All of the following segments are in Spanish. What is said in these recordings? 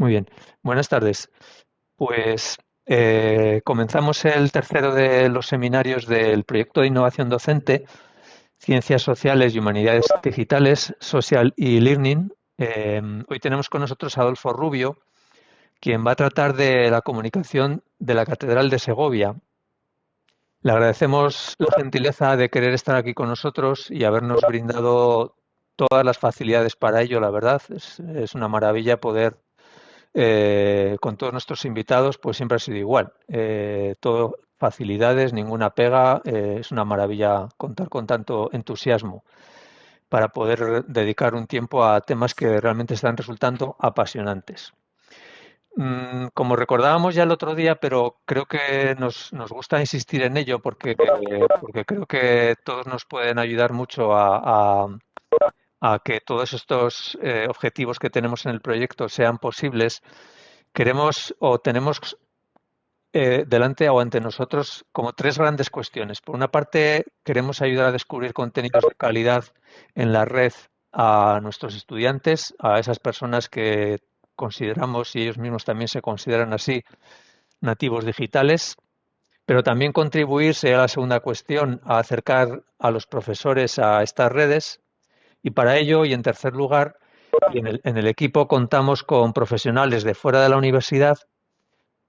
Muy bien, buenas tardes. Pues comenzamos el tercero de los seminarios del proyecto de innovación docente, Ciencias Sociales y Humanidades Digitales, Social y Learning. Hoy tenemos con nosotros a Adolfo Rubio, quien va a tratar de la comunicación de la Catedral de Segovia. Le agradecemos la gentileza de querer estar aquí con nosotros y habernos brindado todas las facilidades para ello, la verdad. Es una maravilla poder con todos nuestros invitados, pues siempre ha sido igual. Todo facilidades, ninguna pega. Es una maravilla contar con tanto entusiasmo para poder dedicar un tiempo a temas que realmente están resultando apasionantes. Como recordábamos ya el otro día, pero creo que nos gusta insistir en ello porque creo que todos nos pueden ayudar mucho a que todos estos objetivos que tenemos en el proyecto sean posibles. Queremos o tenemos delante o ante nosotros como tres grandes cuestiones. Por una parte, queremos ayudar a descubrir contenidos de calidad en la red a nuestros estudiantes, a esas personas que consideramos, y ellos mismos también se consideran así, nativos digitales, pero también contribuir, sería la segunda cuestión, a acercar a los profesores a estas redes. Y para ello, y en tercer lugar, y en el equipo contamos con profesionales de fuera de la universidad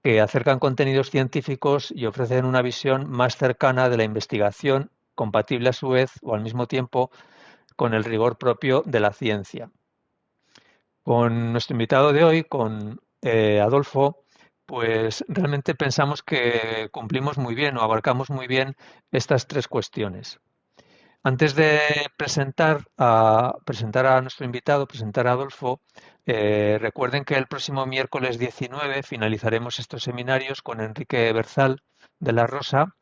que acercan contenidos científicos y ofrecen una visión más cercana de la investigación, compatible a su vez o al mismo tiempo con el rigor propio de la ciencia. Con nuestro invitado de hoy, con Adolfo, pues realmente pensamos que cumplimos muy bien o abarcamos muy bien estas tres cuestiones. Antes de presentar a nuestro invitado, presentar a Adolfo, recuerden que el próximo miércoles 19 finalizaremos estos seminarios con Enrique Berzal de la Rosa.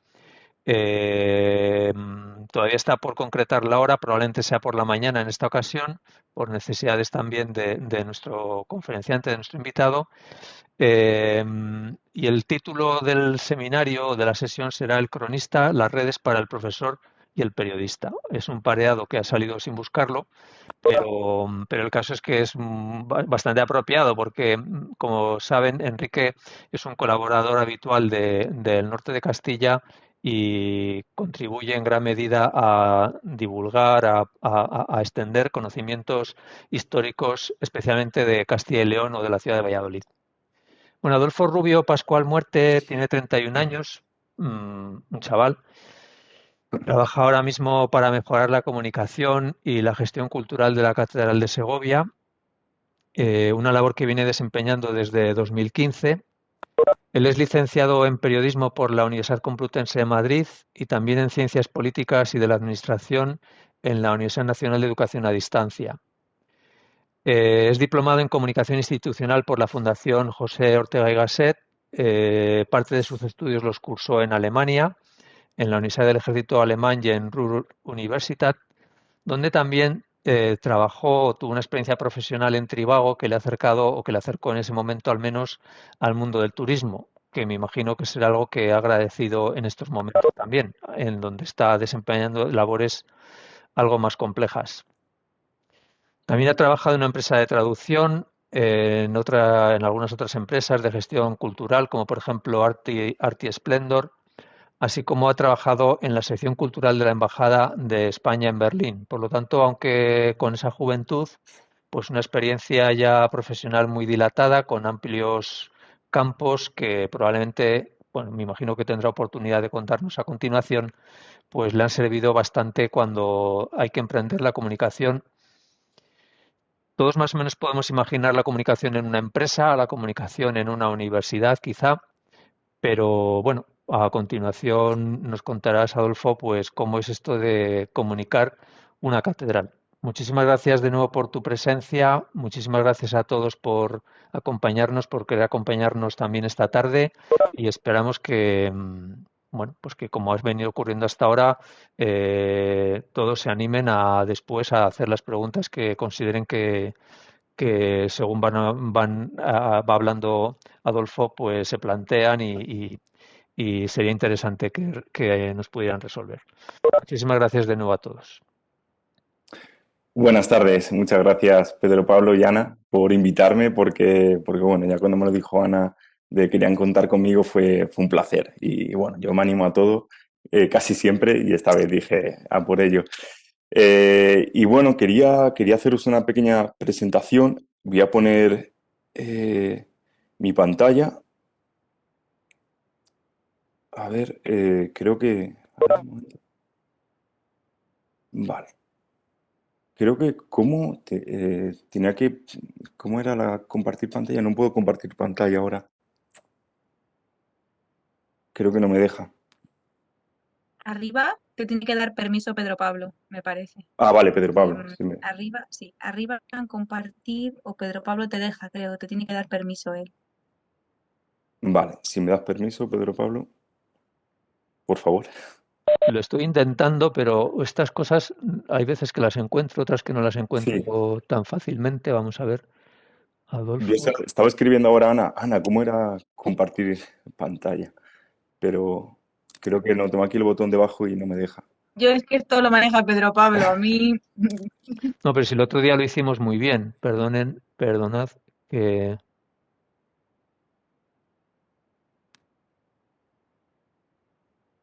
Todavía está por concretar la hora, probablemente sea por la mañana en esta ocasión, por necesidades también de nuestro conferenciante, de nuestro invitado. Y el título del seminario o de la sesión será El cronista, las redes para el profesor y el periodista. Es un pareado que ha salido sin buscarlo, pero el caso es que es bastante apropiado porque, como saben, Enrique es un colaborador habitual del norte de Castilla y contribuye en gran medida a divulgar, a extender conocimientos históricos, especialmente de Castilla y León o de la ciudad de Valladolid. Bueno, Adolfo Rubio Pascual Muerte tiene 31 años, un chaval. Trabaja ahora mismo para mejorar la comunicación y la gestión cultural de la Catedral de Segovia, una labor que viene desempeñando desde 2015. Él es licenciado en periodismo por la Universidad Complutense de Madrid y también en ciencias políticas y de la administración en la Universidad Nacional de Educación a Distancia. Es diplomado en comunicación institucional por la Fundación José Ortega y Gasset. Parte de sus estudios los cursó en Alemania, en la Universidad del Ejército Alemán y en Ruhr-Universität, donde también trabajó, tuvo una experiencia profesional en Trivago que le ha acercado o que le acercó en ese momento al menos al mundo del turismo, que me imagino que será algo que ha agradecido en estos momentos también, en donde está desempeñando labores algo más complejas. También ha trabajado en una empresa de traducción, en algunas otras empresas de gestión cultural, como por ejemplo Arti Splendor, así como ha trabajado en la sección cultural de la Embajada de España en Berlín. Por lo tanto, aunque con esa juventud, pues una experiencia ya profesional muy dilatada, con amplios campos que probablemente, bueno, me imagino que tendrá oportunidad de contarnos a continuación, pues le han servido bastante cuando hay que emprender la comunicación. Todos más o menos podemos imaginar la comunicación en una empresa, la comunicación en una universidad quizá, pero bueno, a continuación nos contarás, Adolfo, pues cómo es esto de comunicar una catedral. Muchísimas gracias de nuevo por tu presencia, muchísimas gracias a todos por acompañarnos, por querer acompañarnos también esta tarde y esperamos que, bueno, pues que como has venido ocurriendo hasta ahora, todos se animen a después a hacer las preguntas que consideren que según va hablando Adolfo, pues se plantean y sería interesante que nos pudieran resolver. Muchísimas gracias de nuevo a todos. Buenas tardes, muchas gracias Pedro Pablo y Ana por invitarme porque bueno, ya cuando me lo dijo Ana de que querían contar conmigo fue un placer y bueno, yo me animo a todo casi siempre y esta vez dije a por ello. Y bueno, quería haceros una pequeña presentación, voy a poner mi pantalla, a ver, creo que... a ver, un momento. Vale. Creo que tenía que, ¿cómo era la compartir pantalla? No puedo compartir pantalla ahora. Creo que no me deja. Arriba te tiene que dar permiso Pedro Pablo, me parece. Ah, vale, Pedro Pablo. Arriba, sí, arriba en compartir o Pedro Pablo te deja, creo, te tiene que dar permiso él. Vale, si me das permiso, Pedro Pablo, por favor. Lo estoy intentando, pero estas cosas hay veces que las encuentro, otras que no las Sí, encuentro tan fácilmente. Vamos a ver, yo Adolfo. estaba escribiendo ahora a Ana. Ana, ¿cómo era compartir pantalla? Pero creo que no, tengo aquí el botón debajo y no me deja. Yo es que esto lo maneja Pedro Pablo, a mí No, pero si el otro día lo hicimos muy bien. Perdonad que...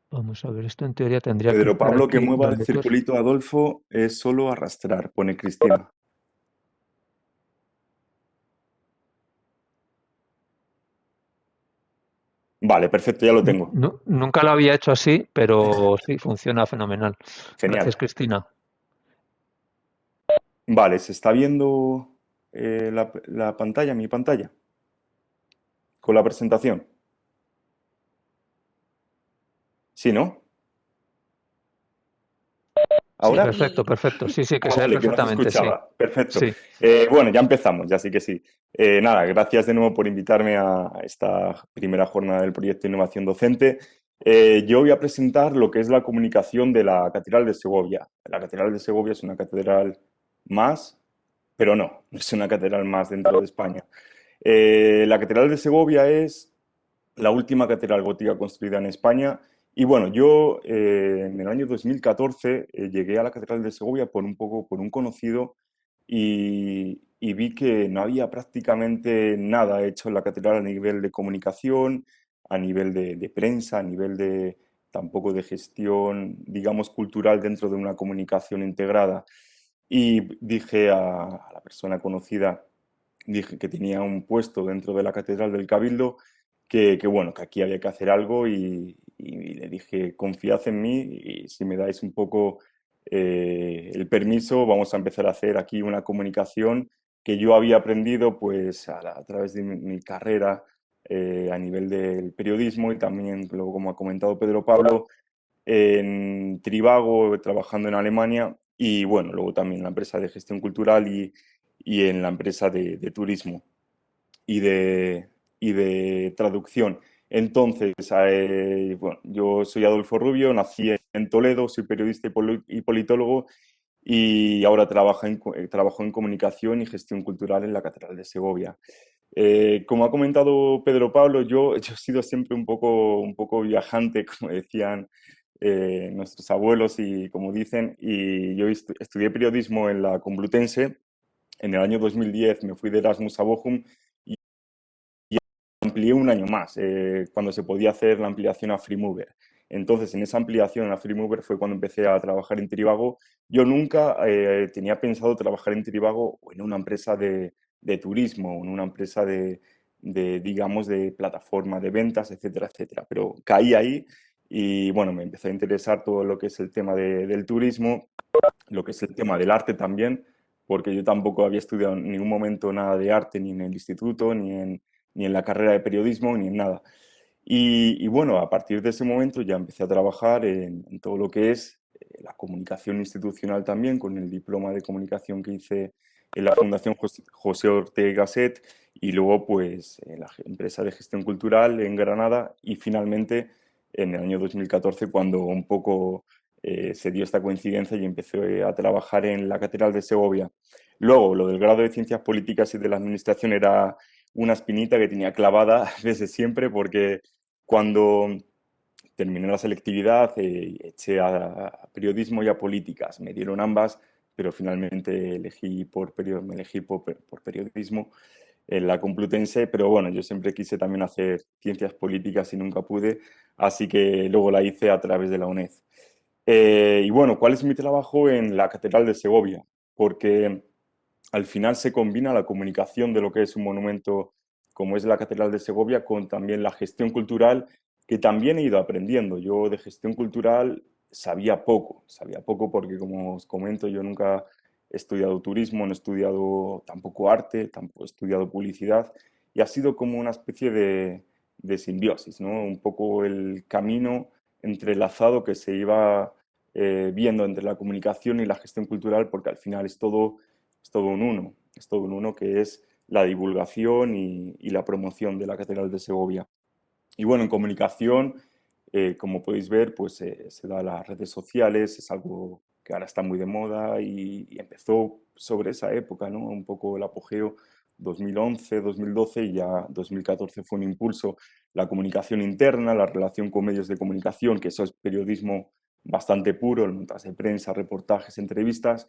Vamos a ver, esto en teoría tendría que Pedro estar Pablo, que aquí mueva el donde tú... circulito a Adolfo es solo arrastrar, pone Cristina. Vale, perfecto, ya lo tengo. Nunca lo había hecho así, pero sí, funciona fenomenal. Genial. Gracias, Cristina. Vale, se está viendo la pantalla, mi pantalla, con la presentación. ¿Sí, no? Sí, ¿Ahora? perfecto, sí. perfecto. Sí, sí, que Ah, se ve vale, que no se perfectamente, sí. escuchaba. Perfecto. Sí. Bueno, ya empezamos, ya sí que sí. Nada, gracias de nuevo por invitarme a esta primera jornada del proyecto de innovación docente. Yo voy a presentar lo que es la comunicación de la Catedral de Segovia. La Catedral de Segovia es una catedral más, pero no es una catedral más dentro de España. La Catedral de Segovia es la última catedral gótica construida en España. Y bueno, yo en el año 2014 llegué a la Catedral de Segovia por un poco, por un conocido y vi que no había prácticamente nada hecho en la catedral a nivel de comunicación, a nivel de prensa, a nivel de tampoco de gestión, digamos, cultural dentro de una comunicación integrada. Y dije a la persona conocida, dije que tenía un puesto dentro de la Catedral del Cabildo, que bueno, que aquí había que hacer algo y le dije, confiad en mí y si me dais un poco el permiso, vamos a empezar a hacer aquí una comunicación que yo había aprendido pues a través de mi carrera a nivel del periodismo y también, luego, como ha comentado Pedro Pablo, en Trivago, trabajando en Alemania, y bueno, luego también en la empresa de gestión cultural y en la empresa de turismo y de traducción. Entonces, bueno, yo soy Adolfo Rubio, nací en Toledo, soy periodista y politólogo y ahora trabajo en comunicación y gestión cultural en la Catedral de Segovia. Como ha comentado Pedro Pablo, yo he sido siempre un poco viajante, como decían nuestros abuelos y como dicen, y yo estudié periodismo en la Complutense. En el año 2010 me fui de Erasmus a Bochum y amplié un año más, cuando se podía hacer la ampliación a Freemover. Entonces, en esa ampliación a Freemover fue cuando empecé a trabajar en Trivago. Yo nunca tenía pensado trabajar en Trivago o en una empresa de turismo o en una empresa digamos, de plataforma de ventas, etcétera, etcétera. Pero caí ahí y, bueno, me empezó a interesar todo lo que es el tema del turismo, lo que es el tema del arte también, porque yo tampoco había estudiado en ningún momento nada de arte, ni en el instituto, ni en la carrera de periodismo, ni en nada. Y bueno, a partir de ese momento ya empecé a trabajar en todo lo que es la comunicación institucional también, con el diploma de comunicación que hice en la Fundación José Ortega y Gasset y luego pues en la empresa de gestión cultural en Granada y finalmente en el año 2014 cuando un poco se dio esta coincidencia y empecé a trabajar en la Catedral de Segovia. Luego, lo del grado de Ciencias Políticas y de la Administración era una espinita que tenía clavada desde siempre porque cuando terminé la selectividad eché a periodismo y a políticas. Me dieron ambas, pero finalmente me elegí por periodismo en la Complutense, pero bueno, yo siempre quise también hacer ciencias políticas y nunca pude, así que luego la hice a través de la UNED. Y bueno, ¿cuál es mi trabajo en la Catedral de Segovia? Porque al final se combina la comunicación de lo que es un monumento como es la Catedral de Segovia con también la gestión cultural que también he ido aprendiendo. Yo de gestión cultural sabía poco porque como os comento yo nunca he estudiado turismo, no he estudiado tampoco arte, tampoco he estudiado publicidad y ha sido como una especie de simbiosis, ¿no? Un poco el camino entrelazado que se iba viendo entre la comunicación y la gestión cultural porque al final es todo un uno, es todo un uno que es la divulgación y la promoción de la Catedral de Segovia. Y bueno, en comunicación, como podéis ver, pues se da las redes sociales, es algo que ahora está muy de moda y empezó sobre esa época, ¿no? Un poco el apogeo 2011, 2012 y ya 2014 fue un impulso. La comunicación interna, la relación con medios de comunicación, que eso es periodismo bastante puro, notas de prensa, reportajes, entrevistas.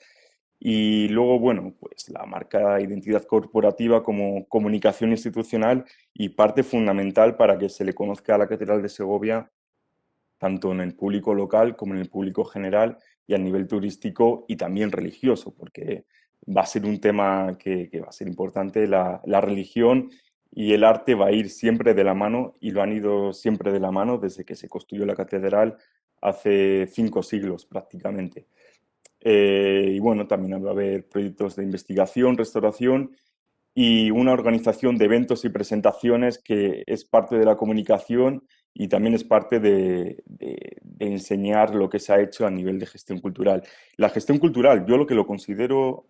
Y luego, bueno, pues la marca identidad corporativa como comunicación institucional y parte fundamental para que se le conozca a la Catedral de Segovia, tanto en el público local como en el público general y a nivel turístico y también religioso, porque va a ser un tema que va a ser importante. La religión y el arte va a ir siempre de la mano y lo han ido siempre de la mano desde que se construyó la catedral hace 5 siglos prácticamente. Y bueno, también va a haber proyectos de investigación, restauración y una organización de eventos y presentaciones que es parte de la comunicación y también es parte de enseñar lo que se ha hecho a nivel de gestión cultural. La gestión cultural, yo lo que considero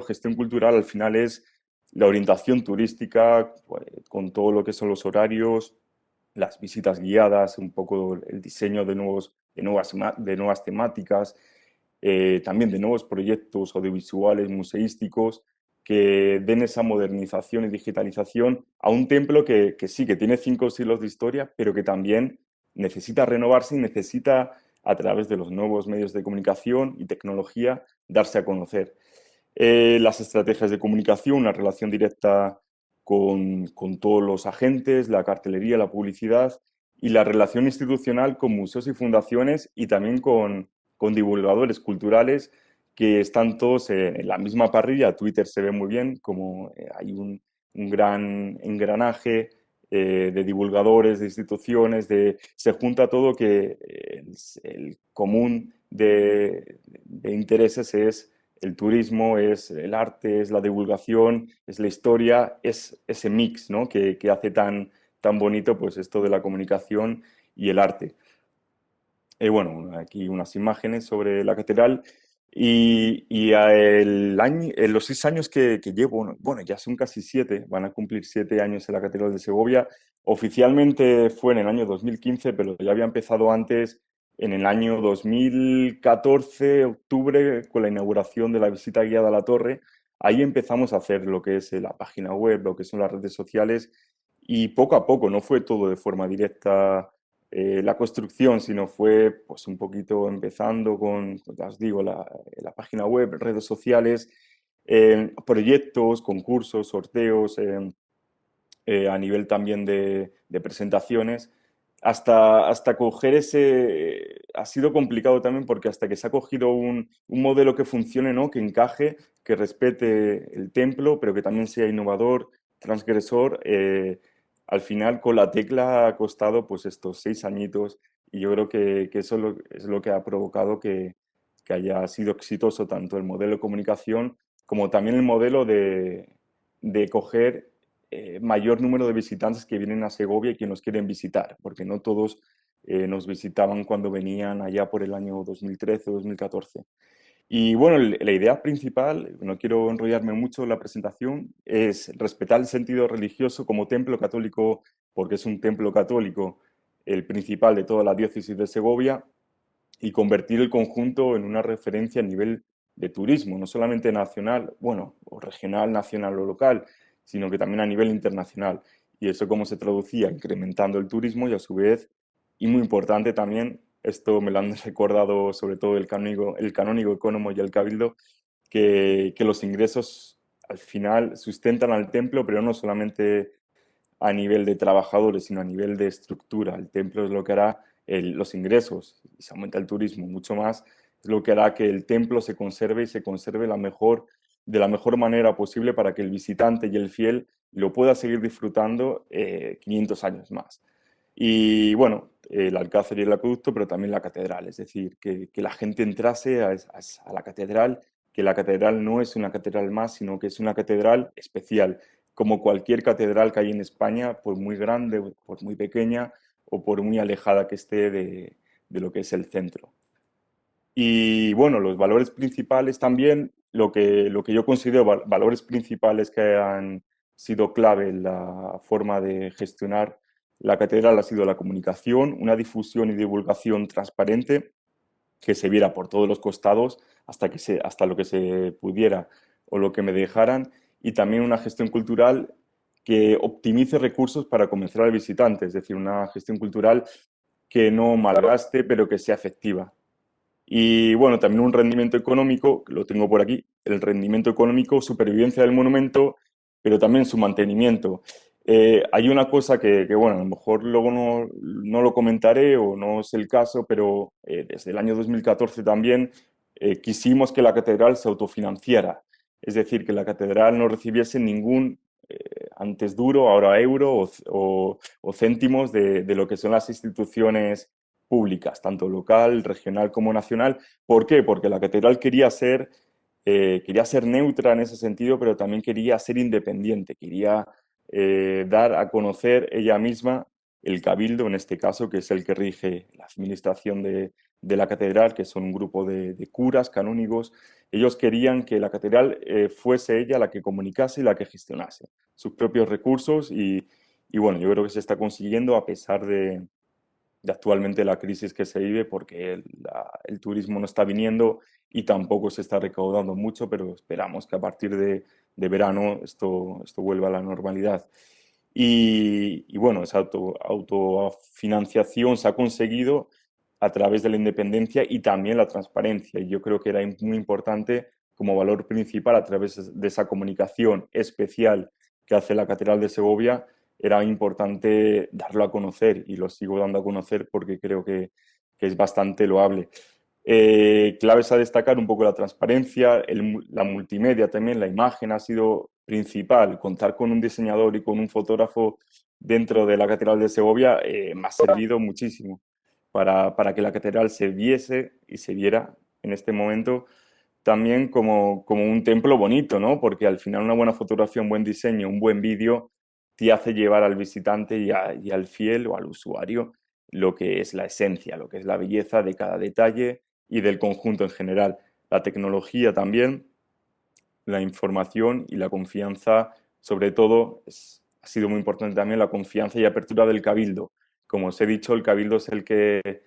gestión cultural al final es la orientación turística, pues, con todo lo que son los horarios, las visitas guiadas, un poco el diseño de nuevas temáticas, también de nuevos proyectos audiovisuales, museísticos, que den esa modernización y digitalización a un templo que sí, que tiene 5 siglos de historia, pero que también necesita renovarse y necesita, a través de los nuevos medios de comunicación y tecnología, darse a conocer. Las estrategias de comunicación, una relación directa con todos los agentes, la cartelería, la publicidad y la relación institucional con museos y fundaciones y también con divulgadores culturales que están todos en la misma parrilla. Twitter se ve muy bien, como hay un gran engranaje de divulgadores, de instituciones, se junta todo que el común de intereses es el turismo, es el arte, es la divulgación, es la historia, es ese mix, ¿no? que hace tan bonito pues esto de la comunicación y el arte. Bueno, aquí unas imágenes sobre la catedral y en los 6 años que llevo, bueno, ya son casi 7, van a cumplir 7 años en la Catedral de Segovia. Oficialmente fue en el año 2015, pero ya había empezado antes, en el año 2014, octubre, con la inauguración de la visita guiada a la torre. Ahí empezamos a hacer lo que es la página web, lo que son las redes sociales y poco a poco, no fue todo de forma directa la construcción, sino fue pues un poquito empezando con, ya os digo, la página web, redes sociales, proyectos, concursos, sorteos, a nivel también de presentaciones. Hasta coger ha sido complicado también porque hasta que se ha cogido un modelo que funcione, ¿no? Que encaje, que respete el templo, pero que también sea innovador, transgresor, al final con la tecla ha costado pues estos 6 añitos y yo creo que eso es lo que ha provocado que haya sido exitoso tanto el modelo de comunicación como también el modelo de coger mayor número de visitantes que vienen a Segovia y que nos quieren visitar, porque no todos nos visitaban cuando venían allá por el año 2013 o 2014. Y bueno, la idea principal, no quiero enrollarme mucho en la presentación, es respetar el sentido religioso como templo católico, porque es un templo católico, el principal de toda la diócesis de Segovia, y convertir el conjunto en una referencia a nivel de turismo, no solamente nacional, bueno, o regional, nacional o local, sino que también a nivel internacional. Y eso cómo se traducía, incrementando el turismo y a su vez, y muy importante también, esto me lo han recordado sobre todo el canónigo Ecónomo y el Cabildo, que los ingresos al final sustentan al templo, pero no solamente a nivel de trabajadores, sino a nivel de estructura. El templo es lo que hará los ingresos, y se aumenta el turismo mucho más, es lo que hará que el templo se conserve y se conserve de la mejor manera posible para que el visitante y el fiel lo pueda seguir disfrutando 500 años más. Y bueno, el Alcázar y el acueducto, pero también la catedral, es decir, que la gente entrase a la catedral, que la catedral no es una catedral más, sino que es una catedral especial, como cualquier catedral que hay en España, por muy grande, por muy pequeña o por muy alejada que esté de lo que es el centro. Y bueno, los valores principales también, lo que yo considero valores principales que han sido clave en la forma de gestionar la catedral ha sido la comunicación, una difusión y divulgación transparente que se viera por todos los costados hasta lo que se pudiera o lo que me dejaran, y también una gestión cultural que optimice recursos para convencer al visitante, es decir, una gestión cultural que no malgaste, pero que sea efectiva. Y bueno, también un rendimiento económico, que lo tengo por aquí, el rendimiento económico, supervivencia del monumento, pero también su mantenimiento. Hay una cosa bueno, a lo mejor luego no lo comentaré o no es el caso, pero desde el año 2014 también quisimos que la catedral se autofinanciara, es decir, que la catedral no recibiese ningún, antes duro, ahora euro o céntimos de lo que son las instituciones públicas, tanto local, regional como nacional. ¿Por qué? Porque la catedral quería ser neutra en ese sentido, pero también quería ser independiente, quería dar a conocer ella misma el cabildo, en este caso, que es el que rige la administración de la catedral, que son un grupo de curas, canónigos. Ellos querían que la catedral fuese ella la que comunicase y la que gestionase sus propios recursos y bueno, yo creo que se está consiguiendo a pesar de actualmente la crisis que se vive porque el turismo no está viniendo y tampoco se está recaudando mucho, pero esperamos que a partir de verano esto vuelva a la normalidad. Y bueno, esa autofinanciación se ha conseguido a través de la independencia y también la transparencia. Y yo creo que era muy importante como valor principal a través de esa comunicación especial que hace la Catedral de Segovia, era importante darlo a conocer y lo sigo dando a conocer porque creo que es bastante loable. Claves a destacar un poco la transparencia, la multimedia también, la imagen ha sido principal. Contar con un diseñador y con un fotógrafo dentro de la Catedral de Segovia me ha servido muchísimo para que la catedral se viese y se viera en este momento también como un templo bonito, ¿no? Porque al final una buena fotografía, un buen diseño, un buen vídeo te hace llevar al visitante y al fiel o al usuario lo que es la esencia, lo que es la belleza de cada detalle y del conjunto en general. La tecnología también, la información y la confianza, sobre todo, ha sido muy importante también la confianza y apertura del cabildo. Como os he dicho, el cabildo es el que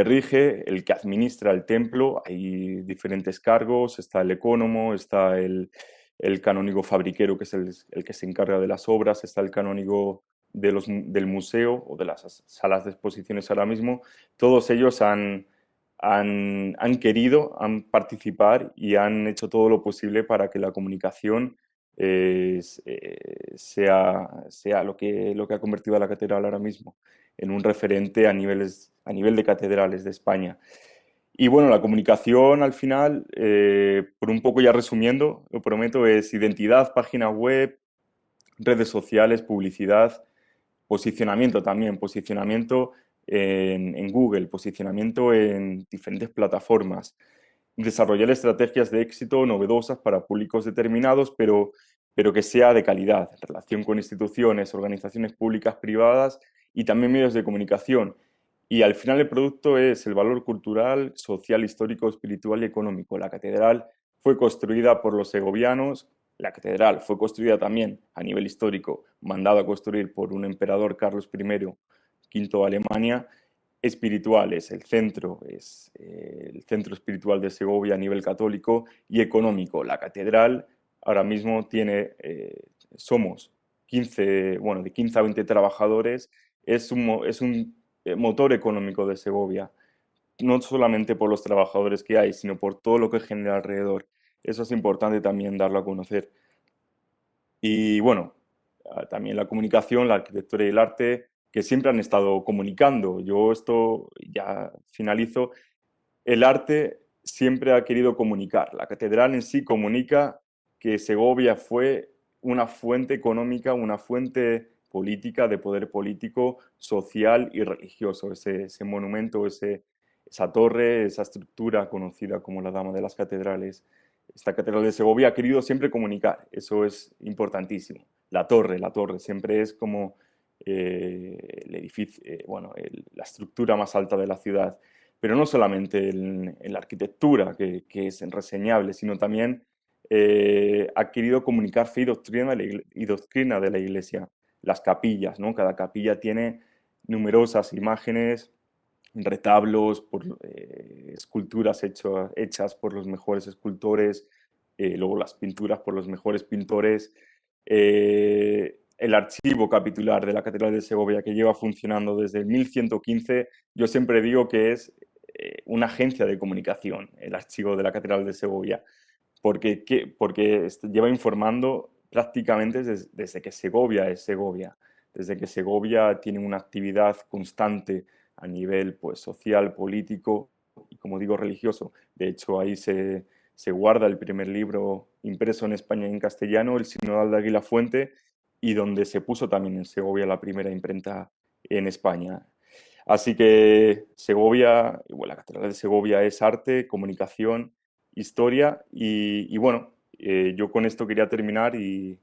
rige, el que administra el templo. Hay diferentes cargos, está el ecónomo, está el canónigo fabriquero, que es el que se encarga de las obras, está el canónigo del museo o de las salas de exposiciones ahora mismo. Todos ellos han querido, han participar y han hecho todo lo posible para que la comunicación sea lo que ha convertido a la catedral ahora mismo en un referente a nivel de catedrales de España. Y bueno, la comunicación al final, por un poco ya resumiendo, lo prometo, es identidad, página web, redes sociales, publicidad, posicionamiento también, posicionamiento en Google, posicionamiento en diferentes plataformas, desarrollar estrategias de éxito novedosas para públicos determinados, pero que sea de calidad, en relación con instituciones, organizaciones públicas, privadas y también medios de comunicación. Y al final el producto es el valor cultural, social, histórico, espiritual y económico. La catedral fue construida por los segovianos. La catedral fue construida también a nivel histórico, mandada a construir por un emperador Carlos I, quinto de Alemania. Espiritual es el centro espiritual de Segovia a nivel católico y económico. La catedral ahora mismo somos 15, bueno, de 15 a 20 trabajadores, es un motor económico de Segovia, no solamente por los trabajadores que hay, sino por todo lo que genera alrededor. Eso es importante también darlo a conocer. Y bueno, también la comunicación, la arquitectura y el arte, que siempre han estado comunicando. Yo esto ya finalizo. El arte siempre ha querido comunicar. La catedral en sí comunica que Segovia fue una fuente económica, una fuente política, de poder político, social y religioso. Ese monumento, esa torre, esa estructura conocida como la Dama de las Catedrales. Esta catedral de Segovia ha querido siempre comunicar. Eso es importantísimo. La torre siempre es como el edificio, bueno, la estructura más alta de la ciudad, pero no solamente en la arquitectura, que es reseñable, sino también ha querido comunicar fe y doctrina de la Iglesia. Las capillas, ¿no? Cada capilla tiene numerosas imágenes, retablos, esculturas hechas por los mejores escultores, luego las pinturas por los mejores pintores. El archivo capitular de la Catedral de Segovia, que lleva funcionando desde el 1115, yo siempre digo que es una agencia de comunicación, el archivo de la Catedral de Segovia, porque lleva informando prácticamente desde que Segovia es Segovia, desde que Segovia tiene una actividad constante a nivel pues, social, político y, como digo, religioso. De hecho, ahí se guarda el primer libro impreso en España y en castellano, el Sinodal de Águila Fuente, y donde se puso también en Segovia la primera imprenta en España. Así que Segovia, bueno, la Catedral de Segovia es arte, comunicación, historia y bueno, yo con esto quería terminar y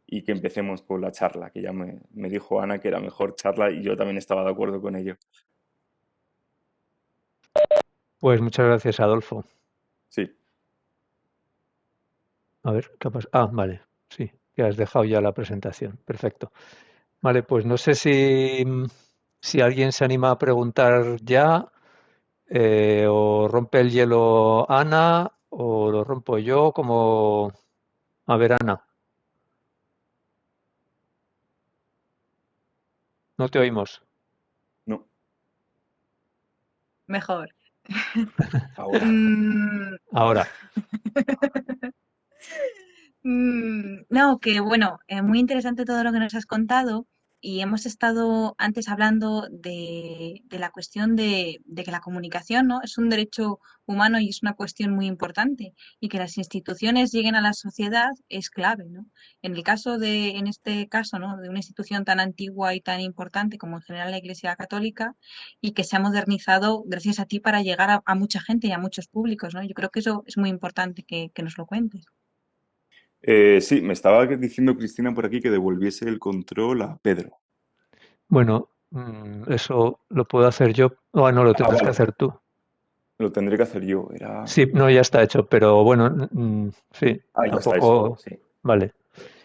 que empecemos con la charla, que ya me dijo Ana que era mejor charla y yo también estaba de acuerdo con ello. Pues muchas gracias, Adolfo. Sí. A ver, ¿qué pasa? Ah, vale, sí, que has dejado ya la presentación. Perfecto. Vale, pues no sé si alguien se anima a preguntar ya, o rompe el hielo Ana, o lo rompo yo, como... A ver, Ana, no te oímos. No, Mejor. ahora. Mm, Ahora. no, que bueno, muy interesante todo lo que nos has contado y hemos estado antes hablando de la cuestión de que la comunicación, ¿no? Es un derecho humano y es una cuestión muy importante y que las instituciones lleguen a la sociedad es clave, ¿no? En este caso, ¿no? De una institución tan antigua y tan importante como en general la Iglesia Católica y que se ha modernizado gracias a ti para llegar a mucha gente y a muchos públicos, ¿no? Yo creo que eso es muy importante que nos lo cuentes. Sí, me estaba diciendo Cristina por aquí que devolviese el control a Pedro. Bueno, eso lo puedo hacer yo. O no, lo Ah, tendrás que vale. hacer tú. Lo tendré que hacer yo. Era... Sí, no, ya está hecho, pero bueno, sí, Ah, ya está eso. tampoco. Sí, Vale.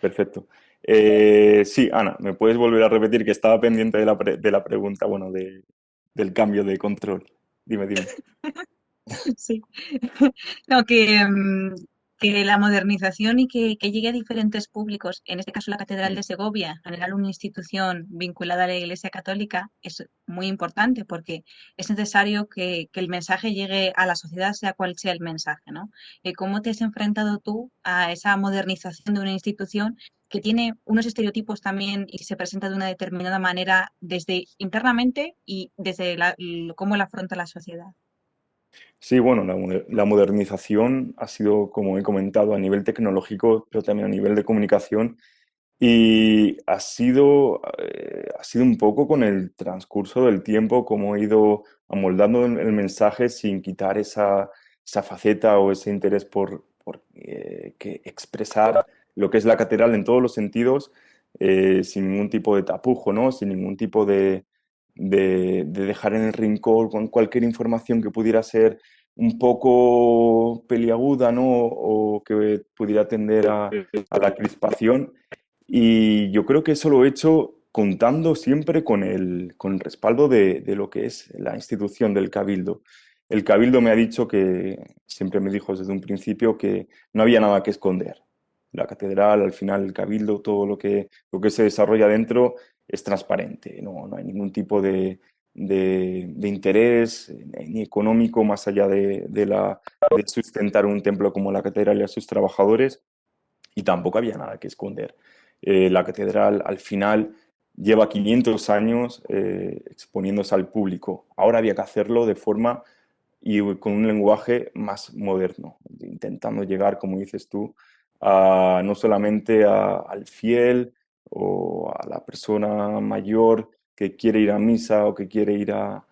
perfecto. Sí, Ana, ¿me puedes volver a repetir que estaba pendiente de la pregunta, bueno, del cambio de control? Dime, dime. Sí. No, que la modernización y que llegue a diferentes públicos, en este caso la Catedral de Segovia, en general una institución vinculada a la Iglesia Católica, es muy importante porque es necesario que el mensaje llegue a la sociedad, sea cual sea el mensaje, ¿no? ¿Cómo te has enfrentado tú a esa modernización de una institución que tiene unos estereotipos también y se presenta de una determinada manera desde internamente y desde cómo la afronta la sociedad? Sí, bueno, la modernización ha sido, como he comentado, a nivel tecnológico, pero también a nivel de comunicación. Y ha sido un poco con el transcurso del tiempo como he ido amoldando el mensaje sin quitar esa faceta o ese interés por que expresar lo que es la catedral en todos los sentidos, sin ningún tipo de tapujo, ¿no? Sin ningún tipo de dejar en el rincón con cualquier información que pudiera ser un poco peliaguda, ¿no? O que pudiera tender a la crispación. Y yo creo que eso lo he hecho contando siempre con el respaldo de lo que es la institución del Cabildo. El Cabildo me ha dicho que, siempre me dijo desde un principio que no había nada que esconder. La catedral, al final, el Cabildo, todo lo que se desarrolla dentro es transparente. No hay ningún tipo de interés ni económico más allá de sustentar un templo como la catedral y a sus trabajadores, y tampoco había nada que esconder. La catedral al final lleva 500 años exponiéndose al público. Ahora había que hacerlo de forma y con un lenguaje más moderno, intentando llegar, como dices tú, no solamente al fiel o a la persona mayor que quiere ir a misa o que quiere ir a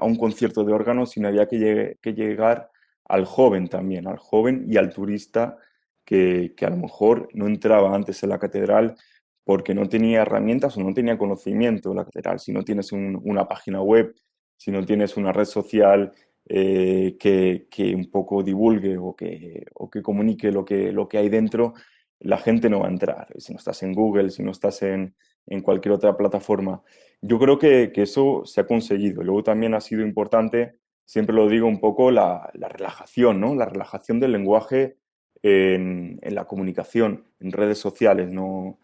un concierto de órganos, sino había que llegar al joven también, al joven y al turista que a lo mejor no entraba antes en la catedral porque no tenía herramientas o no tenía conocimiento de la catedral. Si no tienes una página web, si no tienes una red social que un poco divulgue o que comunique lo que hay dentro, la gente no va a entrar. Si no estás en Google, si no estás en cualquier otra plataforma. Yo creo que eso se ha conseguido. Luego también ha sido importante, siempre lo digo un poco, la relajación, ¿no? La relajación del lenguaje en la comunicación, en redes sociales, no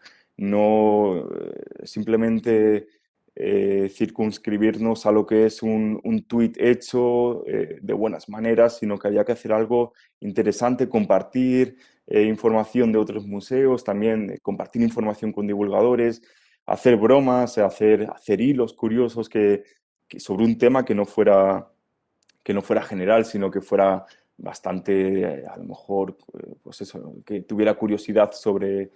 simplemente circunscribirnos a lo que es un tuit hecho de buenas maneras, sino que había que hacer algo interesante, compartir información de otros museos, también compartir información con divulgadores, hacer bromas, hacer hilos curiosos sobre un tema que no fuera general, sino que fuera bastante, a lo mejor, pues eso, que tuviera curiosidad sobre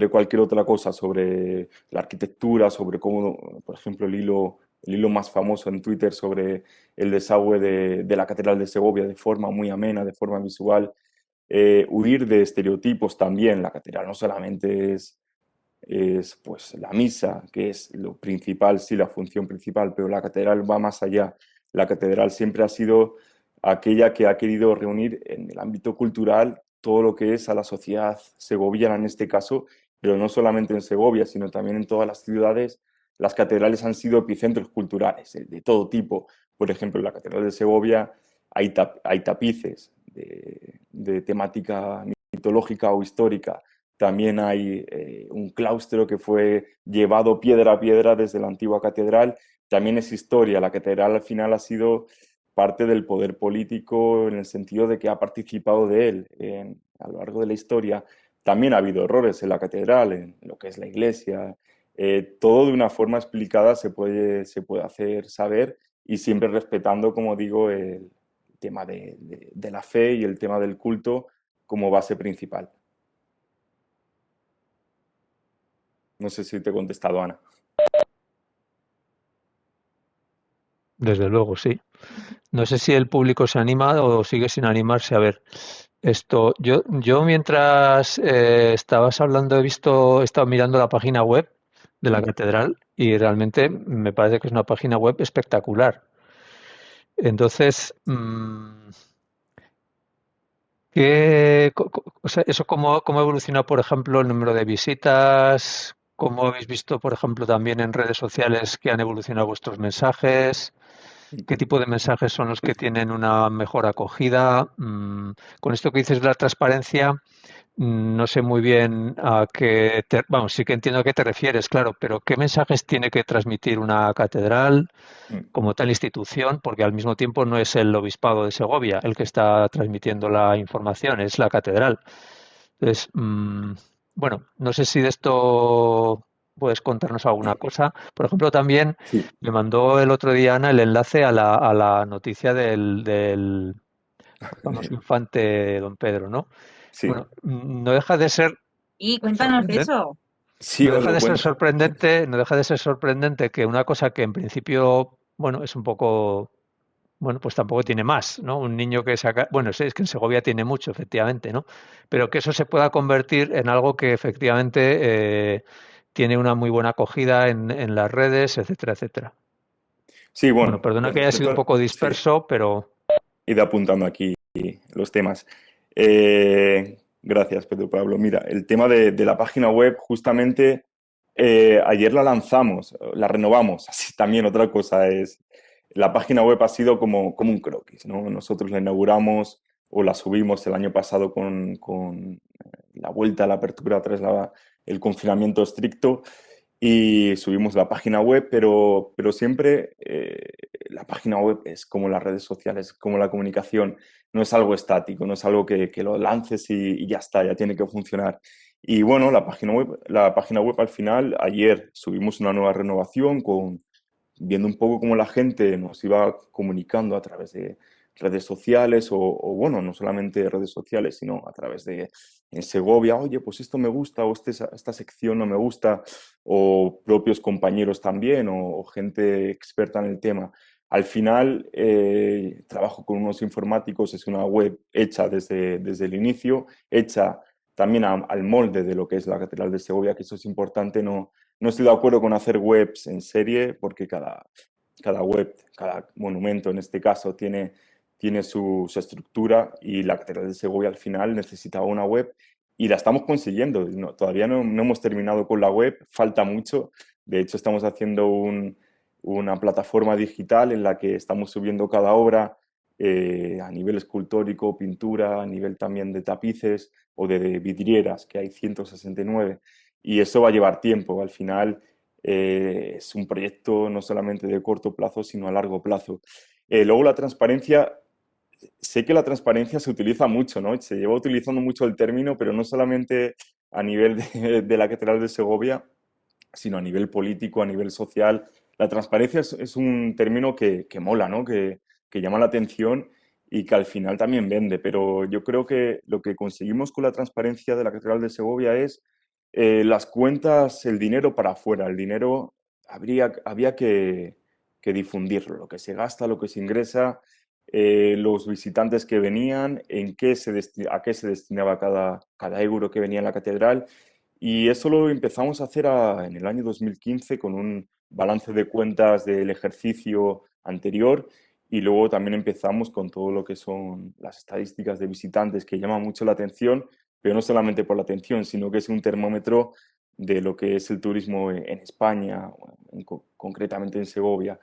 cualquier otra cosa, sobre la arquitectura, sobre cómo, por ejemplo, el hilo más famoso en Twitter sobre el desagüe de la Catedral de Segovia de forma muy amena, de forma visual. Huir de estereotipos también. La catedral no solamente es pues la misa, que es lo principal, sí, la función principal, pero la catedral va más allá. La catedral siempre ha sido aquella que ha querido reunir en el ámbito cultural todo lo que es a la sociedad segoviana en este caso, pero no solamente en Segovia, sino también en todas las ciudades. Las catedrales han sido epicentros culturales de todo tipo. Por ejemplo, en la Catedral de Segovia hay tapices de temática mitológica o histórica. También hay un claustro que fue llevado piedra a piedra desde la antigua catedral. También es historia. La catedral al final ha sido parte del poder político en el sentido de que ha participado de él a lo largo de la historia. También ha habido errores en la catedral, en lo que es la iglesia. Todo de una forma explicada se puede hacer saber y siempre respetando, como digo, el tema de la fe y el tema del culto como base principal. No sé si te he contestado, Ana. Desde luego, sí. No sé si el público se anima o sigue sin animarse. A ver, esto, yo mientras estabas hablando he estado mirando la página web de la Mm. catedral y realmente me parece que es una página web espectacular. Entonces, o sea, eso cómo ha evolucionado, por ejemplo, el número de visitas? ¿Cómo habéis visto, por ejemplo, también en redes sociales que han evolucionado vuestros mensajes? ¿Qué tipo de mensajes son los que tienen una mejor acogida? Con esto que dices de la transparencia, no sé muy bien vamos, sí que entiendo a qué te refieres, claro, pero ¿qué mensajes tiene que transmitir una catedral Mm. como tal institución? Porque al mismo tiempo no es el obispado de Segovia el que está transmitiendo la información, es la catedral. Entonces, bueno, no sé si de esto puedes contarnos alguna cosa. Por ejemplo, también Sí, me mandó el otro día Ana el enlace a la noticia del famoso infante don Pedro, ¿no? sí, Bueno, no deja de ser Y cuéntanos de sorprendente. eso. sí, os lo cuento. No deja de ser sorprendente que una cosa que en principio, bueno, es un poco, bueno, pues tampoco tiene más, ¿no? Un niño que saca, bueno, sí, es que en Segovia tiene mucho, efectivamente, ¿no? Pero que eso se pueda convertir en algo que efectivamente tiene una muy buena acogida en las redes, etcétera, etcétera. Sí, Bueno, bueno, perdona con que haya sido un respecto, poco sí, disperso, pero he ido apuntando aquí los temas. Gracias, Pedro Pablo. Mira, el tema de la página web, justamente ayer la lanzamos, la renovamos. Así también otra cosa es, la página web ha sido como un croquis, ¿no? Nosotros la inauguramos o la subimos el año pasado con la vuelta a la apertura tras el confinamiento estricto y subimos la página web, pero siempre la página web es como las redes sociales, como la comunicación, no es algo estático, no es algo que lo lances y ya está, ya tiene que funcionar. Y bueno, la página web al final, ayer subimos una nueva renovación viendo un poco cómo la gente nos iba comunicando a través de redes sociales o, bueno, no solamente redes sociales, sino a través de en Segovia, oye, pues esto me gusta o esta sección no me gusta, o propios compañeros también o gente experta en el tema. Al final, trabajo con unos informáticos, es una web hecha desde el inicio, hecha también al molde de lo que es la Catedral de Segovia, que eso es importante, no estoy de acuerdo con hacer webs en serie porque cada web, cada monumento en este caso tiene su estructura y la Catedral de Segovia al final necesitaba una web y la estamos consiguiendo. Todavía no hemos terminado con la web, falta mucho. De hecho, estamos haciendo una plataforma digital en la que estamos subiendo cada obra a nivel escultórico, pintura, a nivel también de tapices o de vidrieras, que hay 169. Y eso va a llevar tiempo. Al final es un proyecto no solamente de corto plazo, sino a largo plazo. Luego la transparencia, sé que la transparencia se utiliza mucho, ¿no? Se lleva utilizando mucho el término, pero no solamente a nivel de la Catedral de Segovia, sino a nivel político, a nivel social. La transparencia es un término que mola, ¿no? Que llama la atención y que al final también vende. Pero yo creo que lo que conseguimos con la transparencia de la Catedral de Segovia es las cuentas, el dinero para afuera. El dinero había que difundirlo, lo que se gasta, lo que se ingresa, los visitantes que venían, a qué se destinaba cada euro que venía en la catedral. Y eso lo empezamos a hacer en el año 2015 con un balance de cuentas del ejercicio anterior y luego también empezamos con todo lo que son las estadísticas de visitantes que llaman mucho la atención, pero no solamente por la atención, sino que es un termómetro de lo que es el turismo en España, concretamente en Segovia.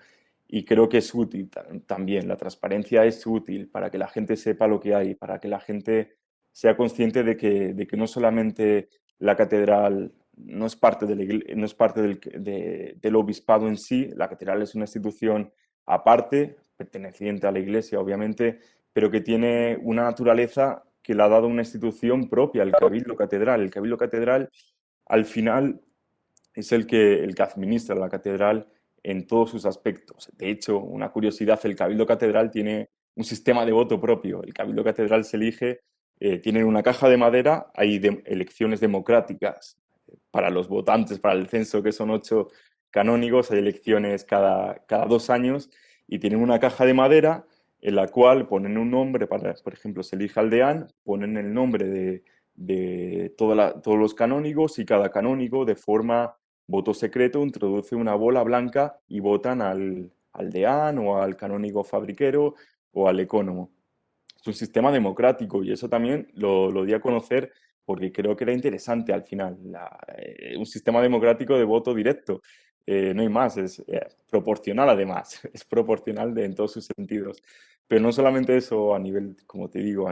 Y creo que es útil también, la transparencia es útil para que la gente sepa lo que hay, para que la gente sea consciente de que no solamente la catedral no es parte, no es parte del obispado en sí, la catedral es una institución aparte, perteneciente a la iglesia, obviamente, pero que tiene una naturaleza que le ha dado una institución propia, el Cabildo Catedral. El Cabildo Catedral, al final, es el que administra la catedral en todos sus aspectos. De hecho, una curiosidad, el Cabildo Catedral tiene un sistema de voto propio. El Cabildo Catedral se elige, tiene una caja de madera, hay elecciones democráticas para los votantes, para el censo, que son 8 canónigos, hay elecciones cada 2 años y tienen una caja de madera en la cual ponen un nombre, por ejemplo, se elige aldeán, ponen el nombre de todos los canónigos y cada canónigo de forma voto secreto introduce una bola blanca y votan al deán o al canónigo fabriquero o al ecónomo. Es un sistema democrático y eso también lo di a conocer porque creo que era interesante al final. Un sistema democrático de voto directo. No hay más, es proporcional además, es proporcional en todos sus sentidos. Pero no solamente eso a nivel, como te digo,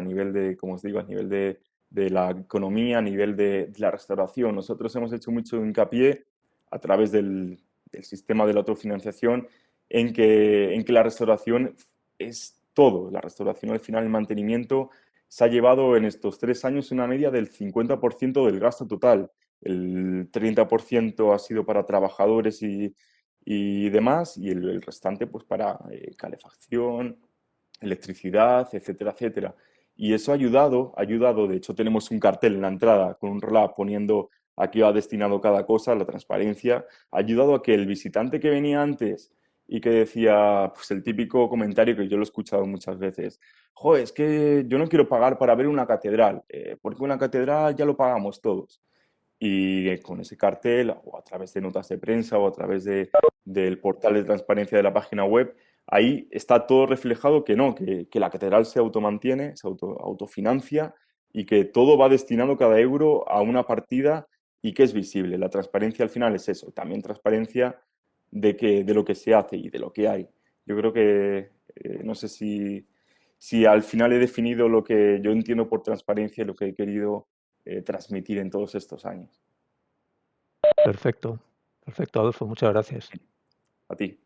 como os digo, a nivel de la economía, a nivel de la restauración. Nosotros hemos hecho mucho hincapié a través del sistema de la autofinanciación en que la restauración es todo. La restauración al final, el mantenimiento, se ha llevado en estos 3 años una media del 50% del gasto total. El 30% ha sido para trabajadores y demás, y el restante pues para calefacción, electricidad, etcétera, etcétera. Y eso ha ayudado, de hecho tenemos un cartel en la entrada con un reloj poniendo a qué va destinado cada cosa, la transparencia, ha ayudado a que el visitante que venía antes y que decía, pues el típico comentario que yo lo he escuchado muchas veces, joder, es que yo no quiero pagar para ver una catedral, porque una catedral ya lo pagamos todos. Y con ese cartel, o a través de notas de prensa, o a través del portal de transparencia de la página web, ahí está todo reflejado que no, que la catedral se automantiene, se autofinancia y que todo va destinado cada euro a una partida y que es visible. La transparencia al final es eso, también transparencia de lo que se hace y de lo que hay. Yo creo que, no sé si al final he definido lo que yo entiendo por transparencia y lo que he querido transmitir en todos estos años. Perfecto. Perfecto, Adolfo, muchas gracias. A ti.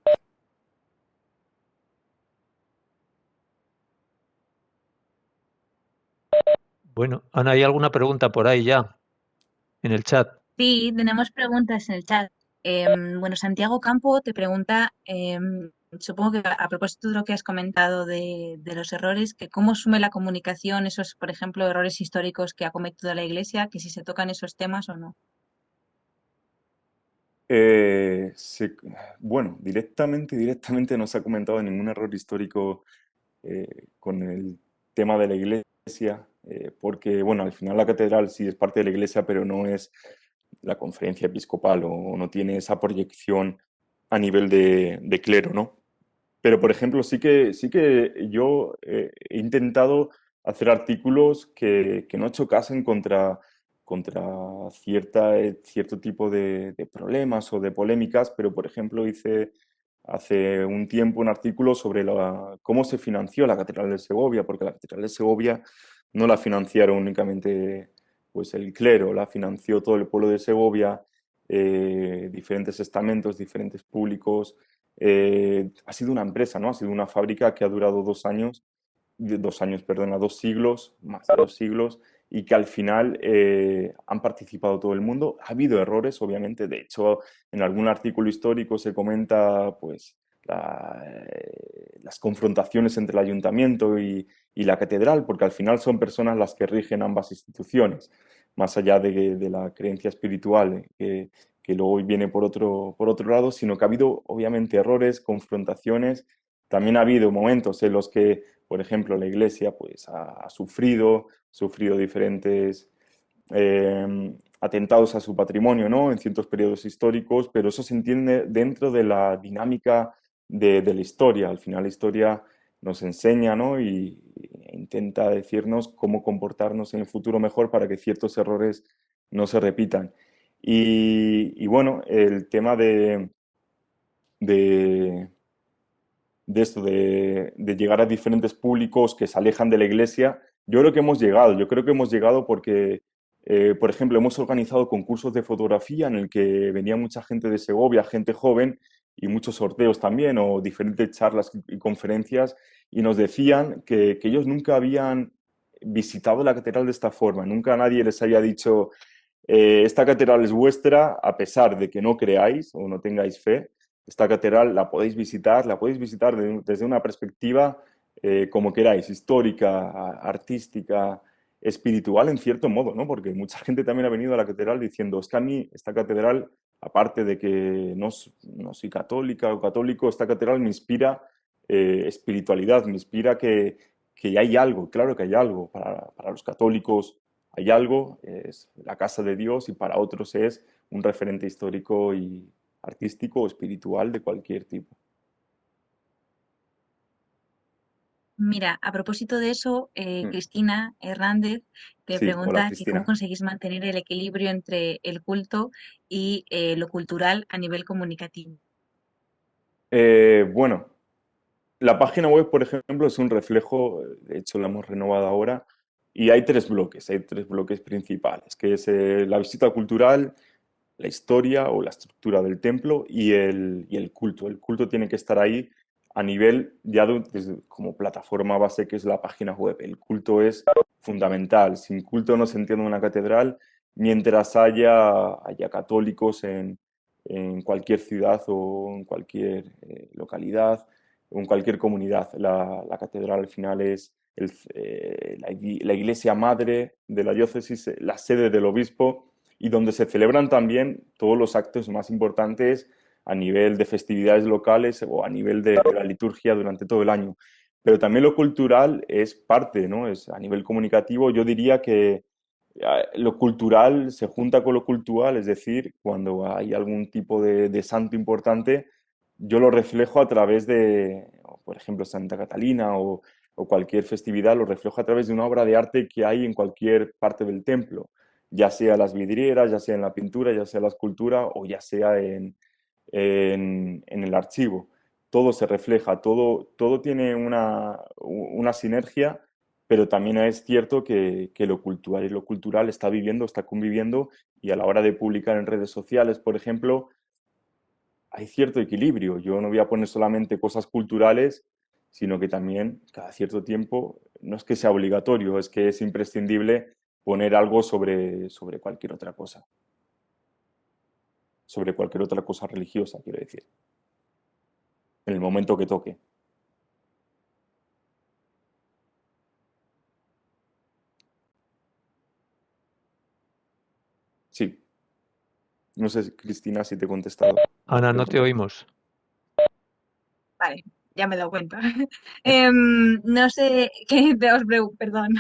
Bueno, Ana, ¿hay alguna pregunta por ahí ya en el chat? Sí, tenemos preguntas en el chat. Bueno, Santiago Campo te pregunta, supongo que a propósito de lo que has comentado de los errores, que cómo asume la comunicación esos, por ejemplo, errores históricos que ha cometido la Iglesia, que si se tocan esos temas o no. Eh, se- bueno, directamente no se ha comentado ningún error histórico con el tema de la iglesia, porque, bueno, al final la catedral sí es parte de la iglesia, pero no es la conferencia episcopal o no tiene esa proyección a nivel de clero, ¿no? Pero, por ejemplo, sí que yo he intentado hacer artículos que no chocasen contra cierto tipo de problemas o de polémicas, pero, por ejemplo, hice hace un tiempo un artículo sobre cómo se financió la Catedral de Segovia, porque la Catedral de Segovia no la financiaron únicamente pues, el clero, la financió todo el pueblo de Segovia, diferentes estamentos, diferentes públicos. Ha sido una empresa, ¿no? Ha sido una fábrica que ha durado 2 años, 2 años, perdona, 2 siglos, más de 2 siglos, y que al final han participado todo el mundo. Ha habido errores, obviamente. De hecho, en algún artículo histórico se comenta, pues, las confrontaciones entre el ayuntamiento y la catedral, porque al final son personas las que rigen ambas instituciones, más allá de la creencia espiritual, que luego viene por otro lado, sino que ha habido obviamente errores, confrontaciones. También ha habido momentos en los que, por ejemplo, la Iglesia pues, ha sufrido diferentes atentados a su patrimonio, ¿no? En ciertos periodos históricos, pero eso se entiende dentro de la dinámica de la historia. Al final la historia nos enseña, ¿no? E intenta decirnos cómo comportarnos en el futuro mejor para que ciertos errores no se repitan. Y bueno, el tema de, de esto, de llegar a diferentes públicos que se alejan de la iglesia, yo creo que hemos llegado porque, por ejemplo, hemos organizado concursos de fotografía en el que venía mucha gente de Segovia, gente joven, y muchos sorteos también, o diferentes charlas y conferencias, y nos decían que ellos nunca habían visitado la catedral de esta forma, nunca nadie les había dicho, esta catedral es vuestra, a pesar de que no creáis o no tengáis fe. Esta catedral la podéis visitar desde una perspectiva como queráis, histórica, artística, espiritual en cierto modo, ¿no? Porque mucha gente también ha venido a la catedral diciendo, es que a mí esta catedral, aparte de que no soy católica o católico, esta catedral me inspira espiritualidad, me inspira que hay algo, claro que hay algo. Para los católicos hay algo, es la casa de Dios, y para otros es un referente histórico y artístico o espiritual de cualquier tipo. Mira, a propósito de eso, Mm. Cristina Hernández te Sí, hola pregunta que cómo Cristina. conseguís mantener el equilibrio entre el culto y lo cultural a nivel comunicativo. Bueno, la página web, por ejemplo, es un reflejo, de hecho la hemos renovado ahora, y hay tres bloques principales, que es la visita cultural, la historia o la estructura del templo y el culto. El culto tiene que estar ahí a nivel ya como plataforma base que es la página web. El culto es fundamental. Sin culto no se entiende una catedral mientras haya católicos en cualquier ciudad o en cualquier localidad o en cualquier comunidad. La catedral al final es la iglesia madre de la diócesis, la sede del obispo, y donde se celebran también todos los actos más importantes a nivel de festividades locales o a nivel de la liturgia durante todo el año. Pero también lo cultural es parte, ¿no? Es a nivel comunicativo. Yo diría que lo cultural se junta con lo cultural, es decir, cuando hay algún tipo de santo importante, yo lo reflejo a través de, por ejemplo, Santa Catalina o cualquier festividad, lo reflejo a través de una obra de arte que hay en cualquier parte del templo, ya sea las vidrieras, ya sea en la pintura, ya sea en la escultura o ya sea en el archivo. Todo se refleja, todo tiene una sinergia, pero también es cierto que lo cultural está viviendo, está conviviendo, y a la hora de publicar en redes sociales, por ejemplo, hay cierto equilibrio. Yo no voy a poner solamente cosas culturales, sino que también cada cierto tiempo, no es que sea obligatorio, es que es imprescindible poner algo sobre cualquier otra cosa, sobre cualquier otra cosa religiosa, quiero decir, en el momento que toque. Sí, no sé, Cristina, si te he contestado. Ana, Te he no te contestado. oímos. Vale, ya me he dado cuenta. No sé, perdón.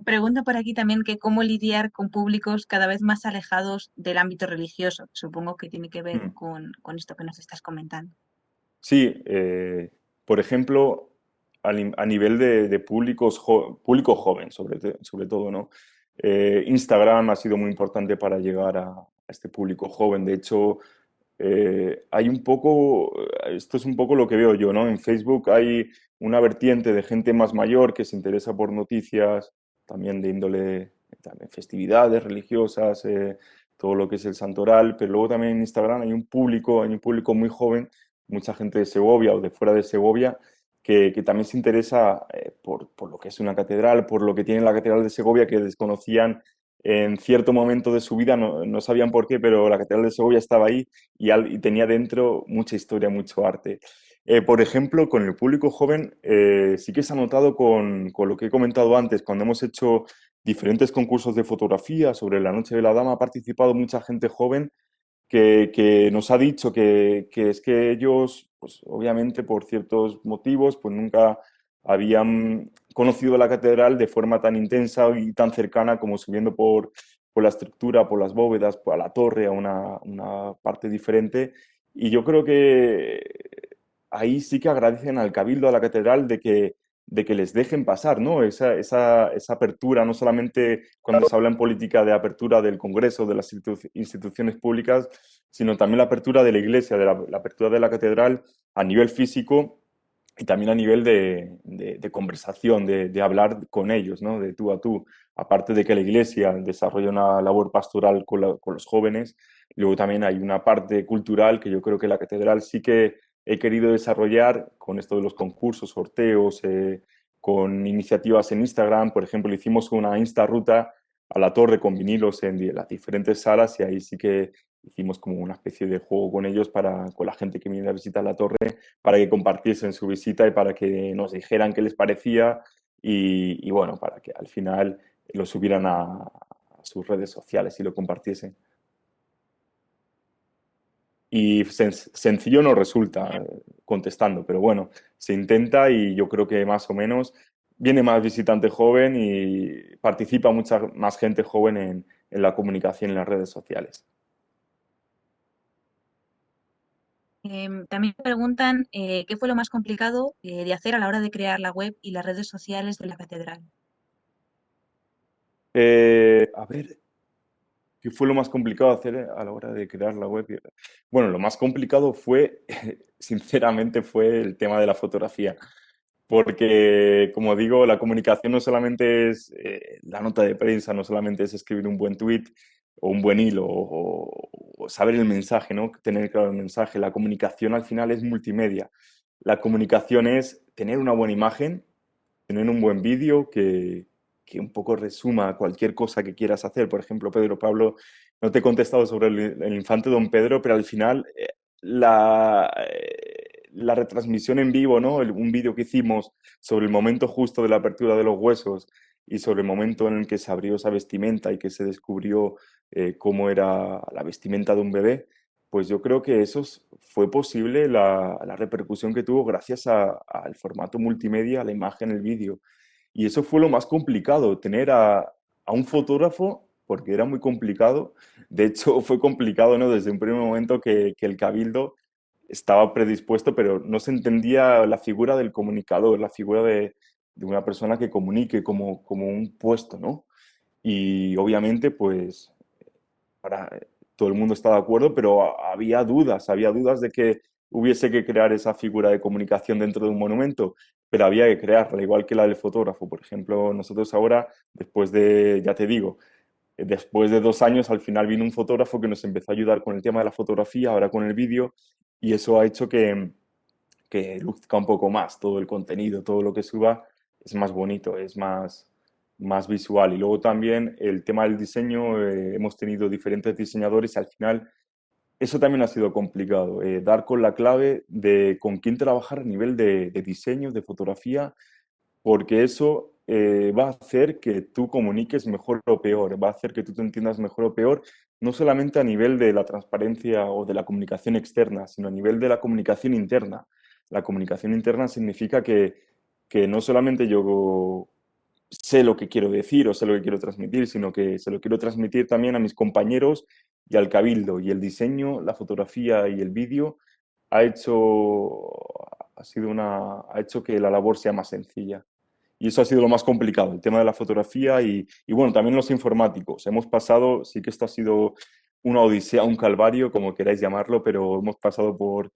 Pregunto por aquí también que cómo lidiar con públicos cada vez más alejados del ámbito religioso. Supongo que tiene que ver Mm. con esto que nos estás comentando. Sí, por ejemplo, a nivel de público joven, sobre todo, ¿no? Instagram ha sido muy importante para llegar a este público joven. De hecho, hay un poco, esto es un poco lo que veo yo, ¿no? En Facebook hay una vertiente de gente más mayor que se interesa por noticias, también de índole, también festividades religiosas, todo lo que es el santoral, pero luego también en Instagram hay un público muy joven, mucha gente de Segovia o de fuera de Segovia, que también se interesa por lo que es una catedral, por lo que tiene la catedral de Segovia, que desconocían en cierto momento de su vida, no sabían por qué, pero la catedral de Segovia estaba ahí y tenía dentro mucha historia, mucho arte. Por ejemplo, con el público joven, sí que se ha notado con lo que he comentado antes, cuando hemos hecho diferentes concursos de fotografía sobre la Noche de la Dama, ha participado mucha gente joven que nos ha dicho que es que ellos, pues obviamente por ciertos motivos, pues nunca habían conocido la catedral de forma tan intensa y tan cercana como subiendo por la estructura, por las bóvedas, a la torre, a una parte diferente. Y yo creo que ahí sí que agradecen al Cabildo, a la catedral, de que les dejen pasar, ¿no? Esa apertura, no solamente cuando se habla en política de apertura del Congreso, de las instituciones públicas, sino también la apertura de la Iglesia, la apertura de la catedral a nivel físico y también a nivel de conversación, de hablar con ellos, ¿no? De tú a tú. Aparte de que la Iglesia desarrolla una labor pastoral con los jóvenes, luego también hay una parte cultural que yo creo que la catedral sí que he querido desarrollar con esto de los concursos, sorteos, con iniciativas en Instagram. Por ejemplo, hicimos una Insta ruta a la torre con vinilos en las diferentes salas y ahí sí que hicimos como una especie de juego con ellos con la gente que viene a visitar la torre para que compartiesen su visita y para que nos dijeran qué les parecía y bueno, para que al final lo subieran a sus redes sociales y lo compartiesen. Y sencillo no resulta contestando, pero bueno, se intenta y yo creo que más o menos viene más visitante joven y participa mucha más gente joven en la comunicación en las redes sociales. También me preguntan qué fue lo más complicado de hacer a la hora de crear la web y las redes sociales de la catedral. A ver, ¿qué fue lo más complicado de hacer a la hora de crear la web? Bueno, lo más complicado fue, sinceramente, fue el tema de la fotografía. Porque, como digo, la comunicación no solamente es la nota de prensa, no solamente es escribir un buen tweet o un buen hilo o saber el mensaje, ¿no? Tener claro el mensaje. La comunicación al final es multimedia. La comunicación es tener una buena imagen, tener un buen vídeo que un poco resuma cualquier cosa que quieras hacer. Por ejemplo, Pedro Pablo, no te he contestado sobre el infante Don Pedro, pero al final la retransmisión en vivo, ¿no? Un vídeo que hicimos sobre el momento justo de la apertura de los huesos y sobre el momento en el que se abrió esa vestimenta y que se descubrió cómo era la vestimenta de un bebé, pues yo creo que fue posible la repercusión que tuvo gracias al formato multimedia, a la imagen, el vídeo. Y eso fue lo más complicado, tener a un fotógrafo, porque era muy complicado. De hecho, fue complicado, ¿no? Desde un primer momento que el cabildo estaba predispuesto, pero no se entendía la figura del comunicador, la figura de una persona que comunique como un puesto, ¿no? Y obviamente, pues, para, todo el mundo está de acuerdo, pero había dudas de que hubiese que crear esa figura de comunicación dentro de un monumento, pero había que crearla, igual que la del fotógrafo. Por ejemplo, nosotros ahora, después de, ya te digo, Después de 2 años, al final vino un fotógrafo que nos empezó a ayudar con el tema de la fotografía, ahora con el vídeo, y eso ha hecho que luzca un poco más todo el contenido, todo lo que suba es más bonito, es más visual. Y luego también el tema del diseño, hemos tenido diferentes diseñadores y al final eso también ha sido complicado, dar con la clave de con quién trabajar a nivel de diseño, de fotografía, porque eso va a hacer que tú comuniques mejor o peor, va a hacer que tú te entiendas mejor o peor, no solamente a nivel de la transparencia o de la comunicación externa, sino a nivel de la comunicación interna. La comunicación interna significa que no solamente yo sé lo que quiero decir o sé lo que quiero transmitir, sino que se lo quiero transmitir también a mis compañeros y al cabildo. Y el diseño, la fotografía y el vídeo ha hecho, ha hecho que la labor sea más sencilla. Y eso ha sido lo más complicado, el tema de la fotografía y bueno, también los informáticos. Hemos pasado, sí que esto ha sido una odisea, un calvario, como queráis llamarlo, pero hemos pasado por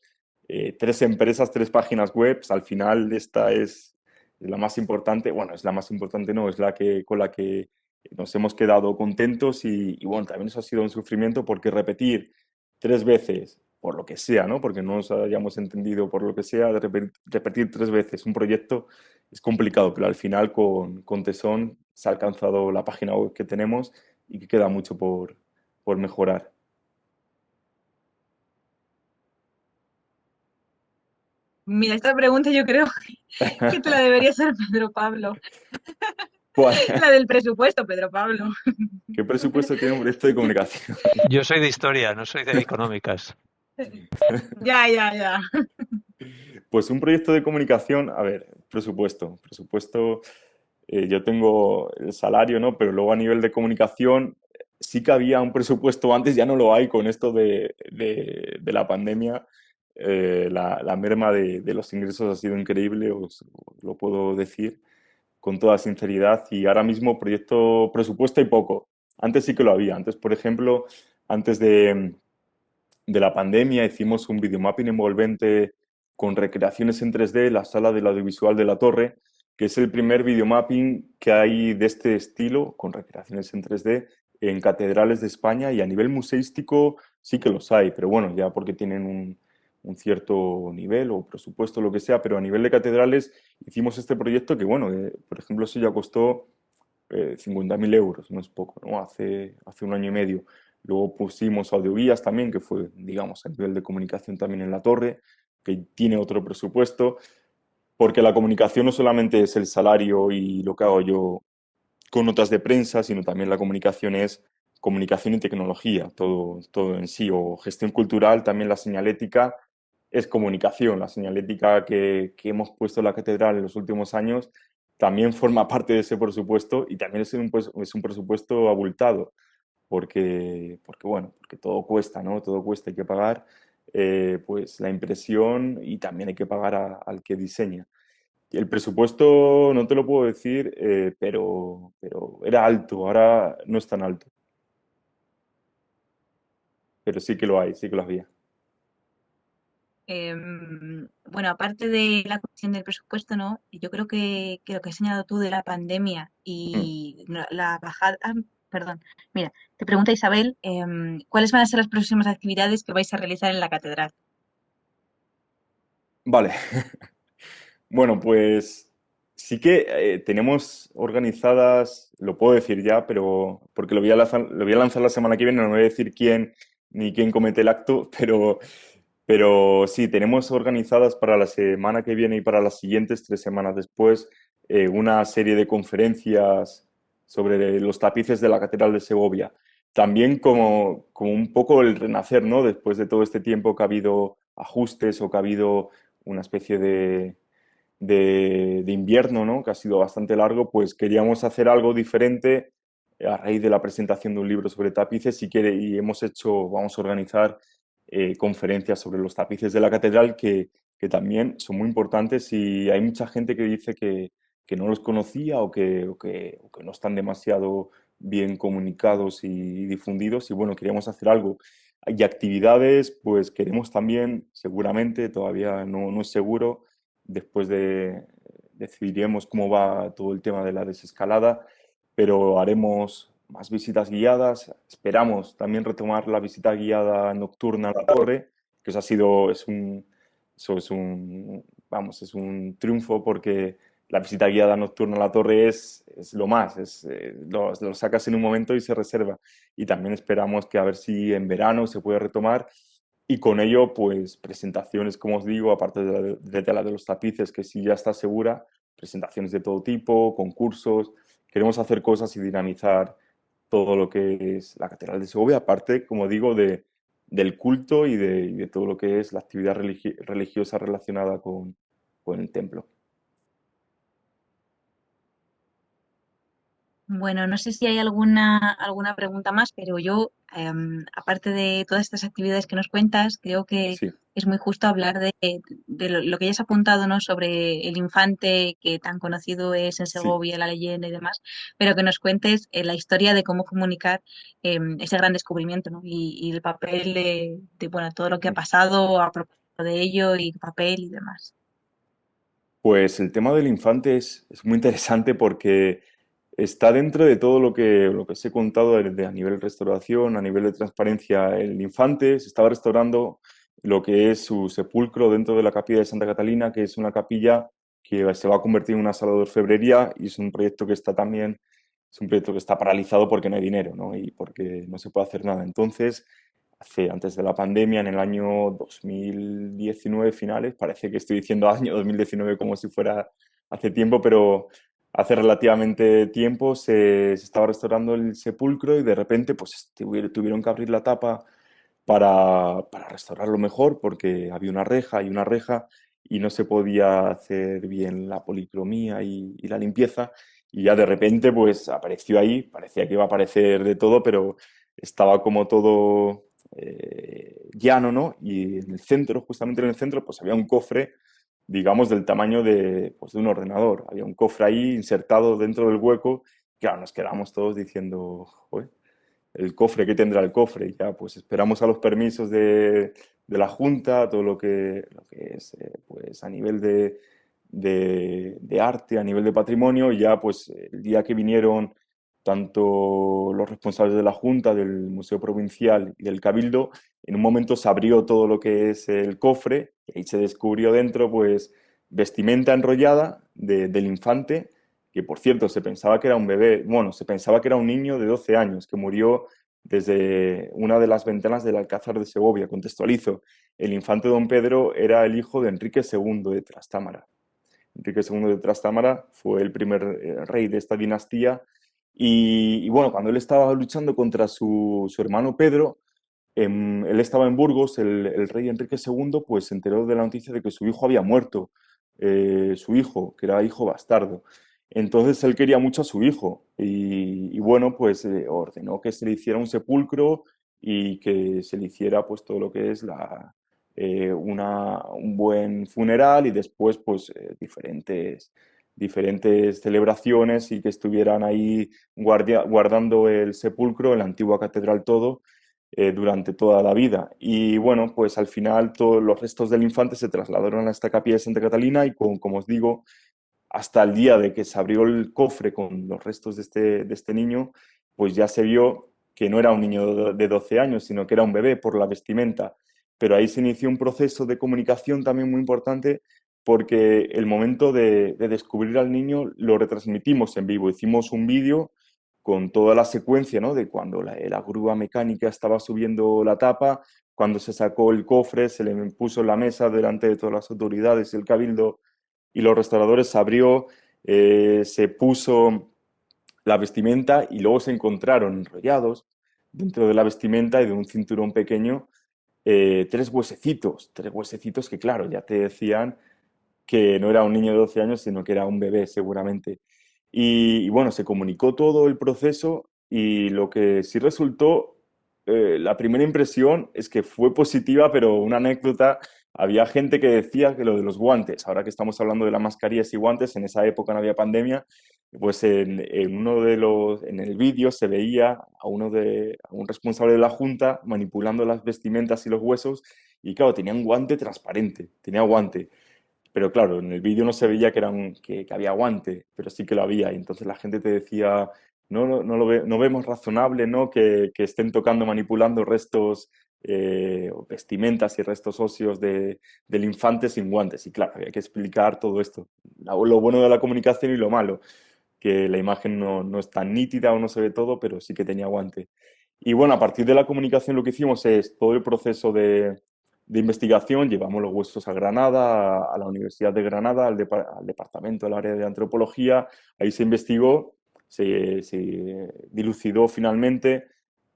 3 empresas, 3 páginas web. Al final esta es la más importante, bueno, es la más importante, no, es la que con la que nos hemos quedado contentos y bueno, también eso ha sido un sufrimiento porque repetir 3 veces, por lo que sea, ¿no? Porque no nos hayamos entendido por lo que sea, repetir 3 veces un proyecto es complicado, pero al final con Tesón se ha alcanzado la página web que tenemos y que queda mucho por mejorar. Mira, esta pregunta yo creo que te la debería hacer Pedro Pablo. ¿Cuál- La del presupuesto, Pedro Pablo. ¿Qué presupuesto tiene un proyecto de comunicación? Yo soy de historia, no soy de económicas. Ya, ya, ya. Pues un proyecto de comunicación, a ver, presupuesto, yo tengo el salario, ¿no? Pero luego a nivel de comunicación sí que había un presupuesto antes, ya no lo hay con esto de la pandemia. La merma de los ingresos ha sido increíble, os lo puedo decir con toda sinceridad. Y ahora mismo proyecto presupuesto hay poco. Antes sí que lo había. Antes, por ejemplo, antes de la pandemia hicimos un videomapping envolvente con recreaciones en 3D, la sala del audiovisual de la Torre, que es el primer videomapping que hay de este estilo, con recreaciones en 3D, en catedrales de España y a nivel museístico sí que los hay, pero bueno, ya porque tienen un cierto nivel o presupuesto, lo que sea, pero a nivel de catedrales hicimos este proyecto que, bueno, por ejemplo, eso ya costó 50.000 euros, no es poco, ¿no? Hace un año y medio. Luego pusimos audioguías también, que fue, digamos, a nivel de comunicación también en la torre, que tiene otro presupuesto, porque la comunicación no solamente es el salario y lo que hago yo con notas de prensa, sino también la comunicación es comunicación y tecnología, todo en sí, o gestión cultural, también la señalética es comunicación. La señalética que hemos puesto en la catedral en los últimos años también forma parte de ese presupuesto y también es un presupuesto abultado, porque todo cuesta, ¿no? Todo cuesta, hay que pagar pues la impresión y también hay que pagar al que diseña. El presupuesto no te lo puedo decir, pero era alto, ahora no es tan alto, pero sí que lo hay, sí que lo había. Bueno, aparte de la cuestión del presupuesto, ¿no? Yo creo que lo que has señalado tú de la pandemia Mm. y la bajada, perdón, mira, te pregunta Isabel, ¿cuáles van a ser las próximas actividades que vais a realizar en la catedral? Vale, bueno, pues sí que tenemos organizadas, lo puedo decir ya, pero porque lo voy a lanzar la semana que viene, no voy a decir quién ni quién comete el acto, pero sí, tenemos organizadas para la semana que viene y para las siguientes 3 semanas después una serie de conferencias sobre los tapices de la Catedral de Segovia. También como un poco el renacer, ¿no? Después de todo este tiempo que ha habido ajustes o que ha habido una especie de invierno, ¿no? Que ha sido bastante largo, pues queríamos hacer algo diferente a raíz de la presentación de un libro sobre tapices y vamos a organizar conferencias sobre los tapices de la catedral que también son muy importantes y hay mucha gente que dice que no los conocía o que no están demasiado bien comunicados y difundidos y bueno, queríamos hacer algo. Y actividades, pues queremos también, seguramente, todavía no es seguro, después decidiremos cómo va todo el tema de la desescalada, pero haremos más visitas guiadas. Esperamos también retomar la visita guiada nocturna a la torre, que eso ha sido, eso es un, vamos, es un triunfo porque la visita guiada nocturna a la torre es lo más, lo sacas en un momento y se reserva. Y también esperamos que a ver si en verano se puede retomar y con ello, pues presentaciones, como os digo, aparte de la de los tapices, que sí ya está segura, presentaciones de todo tipo, concursos. Queremos hacer cosas y dinamizar todo lo que es la Catedral de Segovia, aparte, como digo, del culto y de todo lo que es la actividad religiosa relacionada con el templo. Bueno, no sé si hay alguna pregunta más, pero yo, aparte de todas estas actividades que nos cuentas, creo que Sí, es muy justo hablar de lo que ya has apuntado, ¿no? Sobre el infante que tan conocido es en sí. Segovia, la leyenda y demás, pero que nos cuentes la historia de cómo comunicar ese gran descubrimiento, ¿no? Y el papel bueno, todo lo que ha pasado a propósito de ello y el papel y demás. Pues el tema del infante es muy interesante porque está dentro de todo lo que os he contado a nivel de restauración, a nivel de transparencia. El infante se estaba restaurando lo que es su sepulcro dentro de la capilla de Santa Catalina, que es una capilla que se va a convertir en una sala de orfebrería y es un proyecto que está también, es un proyecto que está paralizado porque no hay dinero, ¿no? Y porque no se puede hacer nada. Entonces, antes de la pandemia, en el año 2019 finales, parece que estoy diciendo año 2019 como si fuera hace tiempo, pero hace relativamente tiempo se estaba restaurando el sepulcro y de repente pues tuvieron que abrir la tapa para restaurarlo mejor porque había una reja y una reja y no se podía hacer bien la policromía y la limpieza y ya de repente pues apareció ahí, parecía que iba a aparecer de todo, pero estaba como todo llano, ¿no? Y en el centro, justamente en el centro, pues había un cofre, digamos, del tamaño pues, de un ordenador. Había un cofre ahí insertado dentro del hueco. Claro, nos quedamos todos diciendo, "Joder, el cofre, ¿qué tendrá el cofre?". Y ya, pues esperamos a los permisos de la Junta, todo lo que es, pues a nivel de arte, a nivel de patrimonio, y ya, pues el día que vinieron tanto los responsables de la Junta, del Museo Provincial y del Cabildo, en un momento se abrió todo lo que es el cofre y ahí se descubrió dentro, pues, vestimenta enrollada del infante, que por cierto se pensaba que era un bebé, bueno, se pensaba que era un niño de 12 años que murió desde una de las ventanas del Alcázar de Segovia. Contextualizo, el infante don Pedro era el hijo de Enrique II de Trastámara. Enrique II de Trastámara fue el primer rey de esta dinastía y bueno, cuando él estaba luchando contra su hermano Pedro, él estaba en Burgos, el rey Enrique II, pues se enteró de la noticia de que su hijo había muerto, su hijo, que era hijo bastardo. Entonces él quería mucho a su hijo y bueno, pues ordenó que se le hiciera un sepulcro y que se le hiciera pues todo lo que es un buen funeral y después pues diferentes celebraciones y que estuvieran ahí guardando el sepulcro en la antigua catedral todo durante toda la vida. Y bueno, pues al final todos los restos del infante se trasladaron a esta capilla de Santa Catalina y como os digo, hasta el día de que se abrió el cofre con los restos de este niño, pues ya se vio que no era un niño de 12 años, sino que era un bebé por la vestimenta. Pero ahí se inició un proceso de comunicación también muy importante porque el momento de descubrir al niño lo retransmitimos en vivo. Hicimos un vídeo con toda la secuencia, ¿no? De cuando la grúa mecánica estaba subiendo la tapa, cuando se sacó el cofre, se le puso en la mesa delante de todas las autoridades y el cabildo y los restauradores se abrió, se puso la vestimenta y luego se encontraron enrollados dentro de la vestimenta y de un cinturón pequeño tres huesecitos que claro, ya te decían que no era un niño de 12 años, sino que era un bebé seguramente. Y bueno, se comunicó todo el proceso y lo que sí resultó, la primera impresión es que fue positiva, pero una anécdota, había gente que decía que lo de los guantes, ahora que estamos hablando de las mascarillas y guantes, en esa época no había pandemia, pues en el vídeo se veía a un responsable de la Junta manipulando las vestimentas y los huesos y claro, tenía un guante transparente, tenía guante. Pero claro, en el vídeo no se veía que había guante, pero sí que lo había. Y entonces la gente te decía no vemos razonable, ¿no? Que estén tocando, manipulando restos o vestimentas y restos óseos del infante sin guantes. Y claro, había que explicar todo esto. Lo bueno de la comunicación y lo malo, que la imagen no es tan nítida o no se ve todo, pero sí que tenía guante. Y bueno, a partir de la comunicación lo que hicimos es todo el proceso de investigación, llevamos los huesos a Granada, a la Universidad de Granada, al departamento, al área de antropología, ahí se investigó, se dilucidó finalmente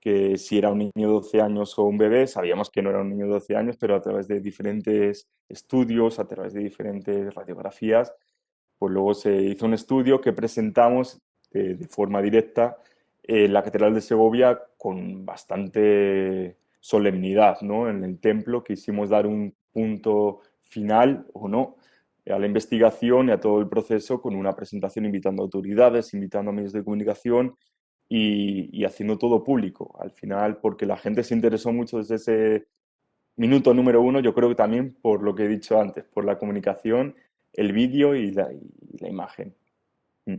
que si era un niño de 12 años o un bebé, sabíamos que no era un niño de 12 años, pero a través de diferentes estudios, a través de diferentes radiografías, pues luego se hizo un estudio que presentamos de forma directa en la Catedral de Segovia con bastante solemnidad, ¿no? En el templo quisimos dar un punto final o no a la investigación y a todo el proceso con una presentación invitando a autoridades, invitando a medios de comunicación y haciendo todo público. Al final, porque la gente se interesó mucho desde ese minuto número uno, yo creo que también por lo que he dicho antes, por la comunicación, el vídeo y la imagen. Mm.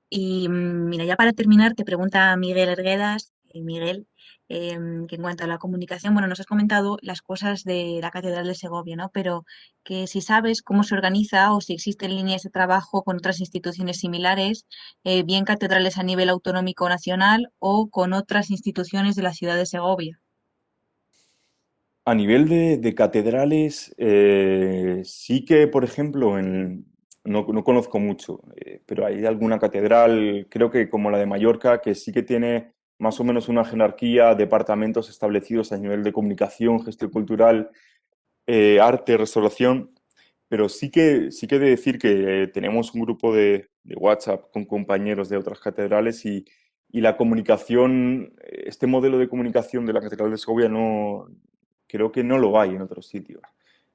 Y mira, ya para terminar, te pregunta Miguel Erguedas, Miguel, que en cuanto a la comunicación, bueno, nos has comentado las cosas de la Catedral de Segovia, ¿no? Pero que si sabes cómo se organiza o si existen líneas de trabajo con otras instituciones similares, bien catedrales a nivel autonómico o nacional o con otras instituciones de la ciudad de Segovia. A nivel de catedrales, sí que, por ejemplo, no conozco mucho, pero hay alguna catedral, creo que como la de Mallorca, que sí que tiene más o menos una jerarquía, departamentos establecidos a nivel de comunicación, gestión cultural, arte, restauración, pero sí que he de decir que tenemos un grupo de WhatsApp con compañeros de otras catedrales y la comunicación, este modelo de comunicación de la Catedral de Segovia creo que no lo hay en otros sitios.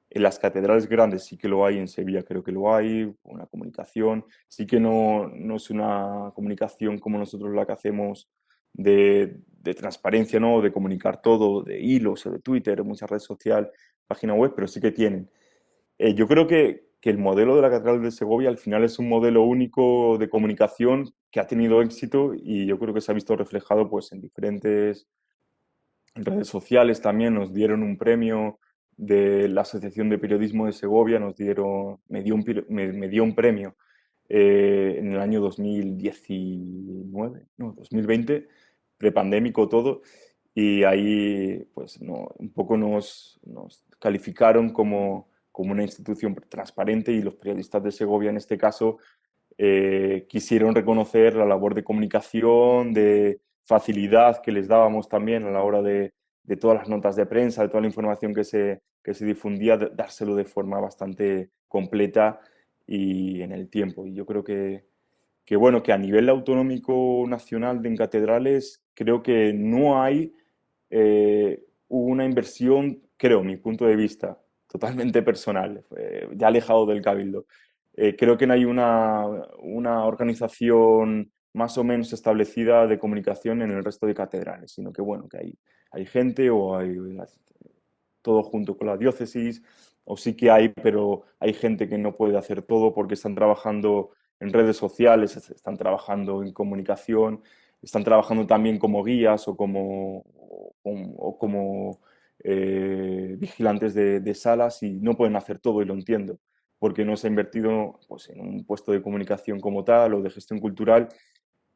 En las catedrales grandes sí que lo hay, en Sevilla creo que lo hay, una comunicación, sí que no es una comunicación como nosotros la que hacemos de transparencia, ¿no? De comunicar todo, de hilos o de Twitter o muchas redes sociales, página web, pero sí que tienen. Yo creo que el modelo de la Catedral de Segovia al final es un modelo único de comunicación que ha tenido éxito y yo creo que se ha visto reflejado pues, en diferentes redes sociales también. Nos dieron un premio de la Asociación de Periodismo de Segovia, me dio un premio en el año 2019, no, 2020, prepandémico todo, y ahí pues no, un poco nos calificaron como una institución transparente y los periodistas de Segovia en este caso quisieron reconocer la labor de comunicación, de facilidad que les dábamos también a la hora de todas las notas de prensa, de toda la información que se difundía, dárselo de forma bastante completa y en el tiempo. Y yo creo bueno, que a nivel autonómico nacional en catedrales, creo que no hay una inversión, creo, mi punto de vista, totalmente personal, ya alejado del cabildo. Creo que no hay una organización más o menos establecida de comunicación en el resto de catedrales, sino que, bueno, que hay gente o hay todo junto con la diócesis, o sí que hay, pero hay gente que no puede hacer todo porque están trabajando en redes sociales, están trabajando en comunicación, están trabajando también como guías o como vigilantes de salas y no pueden hacer todo y lo entiendo, porque no se ha invertido pues, en un puesto de comunicación como tal o de gestión cultural,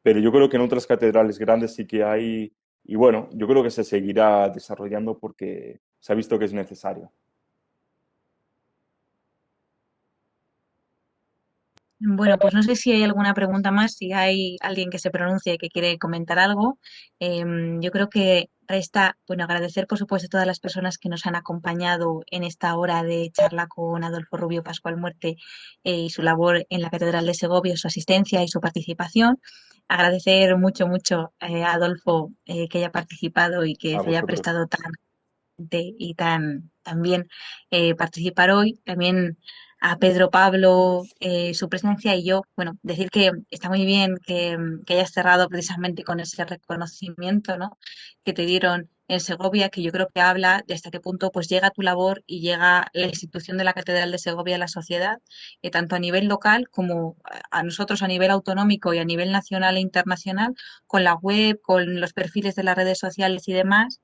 pero yo creo que en otras catedrales grandes sí que hay, y bueno, yo creo que se seguirá desarrollando porque se ha visto que es necesario. Bueno, pues no sé si hay alguna pregunta más, si hay alguien que se pronuncie y que quiere comentar algo. Yo creo que resta, bueno, agradecer por supuesto a todas las personas que nos han acompañado en esta hora de charla con Adolfo Rubio Pascual Muerte y su labor en la Catedral de Segovia, su asistencia y su participación. Agradecer mucho, mucho a Adolfo que haya participado y que A se haya vosotros. prestado y tan bien participar hoy. También a Pedro Pablo, su presencia y yo, bueno, decir que está muy bien que hayas cerrado precisamente con ese reconocimiento, ¿no? Que te dieron en Segovia, que yo creo que habla de hasta qué punto pues llega tu labor y llega la institución de la Catedral de Segovia a la sociedad, tanto a nivel local como a nosotros a nivel autonómico y a nivel nacional e internacional, con la web, con los perfiles de las redes sociales y demás.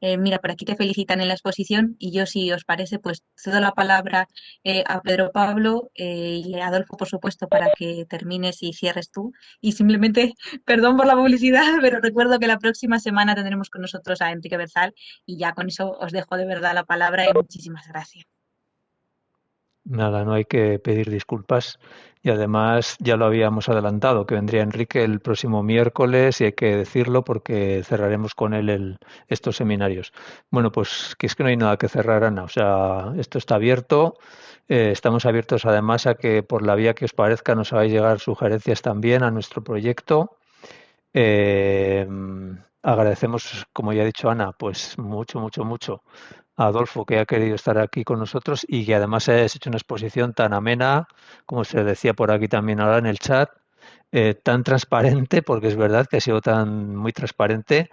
Mira, por aquí te felicitan en la exposición y yo, si os parece, pues cedo la palabra a Pedro Pablo y a Adolfo, por supuesto, para que termines y cierres tú. Y simplemente, perdón por la publicidad, pero recuerdo que la próxima semana tendremos con nosotros a Enrique Berzal y ya con eso os dejo de verdad la palabra y muchísimas gracias. Nada, no hay que pedir disculpas y además ya lo habíamos adelantado, que vendría Enrique el próximo miércoles y hay que decirlo porque cerraremos con él estos seminarios. Bueno, pues que es que no hay nada que cerrar, Ana, o sea, esto está abierto, estamos abiertos además a que por la vía que os parezca nos hagáis llegar sugerencias también a nuestro proyecto. Eh, Agradecemos, como ya ha dicho Ana, pues mucho, mucho, mucho a Adolfo que ha querido estar aquí con nosotros y que además has hecho una exposición tan amena, como se decía por aquí también ahora en el chat, tan transparente, porque es verdad que ha sido tan muy transparente.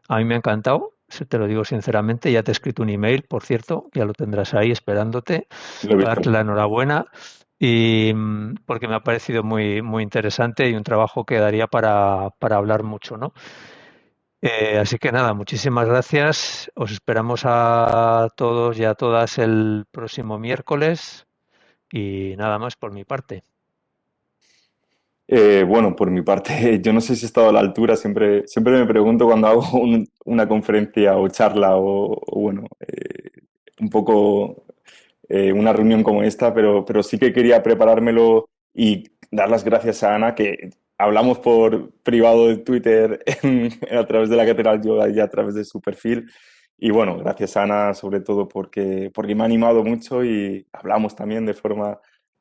A mí me ha encantado, te lo digo sinceramente. Ya te he escrito un email, por cierto, ya lo tendrás ahí esperándote Lo he para visto. darte la enhorabuena y porque me ha parecido muy, muy interesante y un trabajo que daría para hablar mucho, ¿no? Así que nada, muchísimas gracias. Os esperamos a todos y a todas el próximo miércoles y nada más por mi parte. Bueno, por mi parte, yo no sé si he estado a la altura, siempre me pregunto cuando hago una conferencia o charla o bueno, un poco una reunión como esta, pero sí que quería preparármelo y dar las gracias a Ana, que hablamos por privado de Twitter a través de la Catedral Yoga y a través de su perfil. Y bueno, gracias a Ana sobre todo porque me ha animado mucho y hablamos también de forma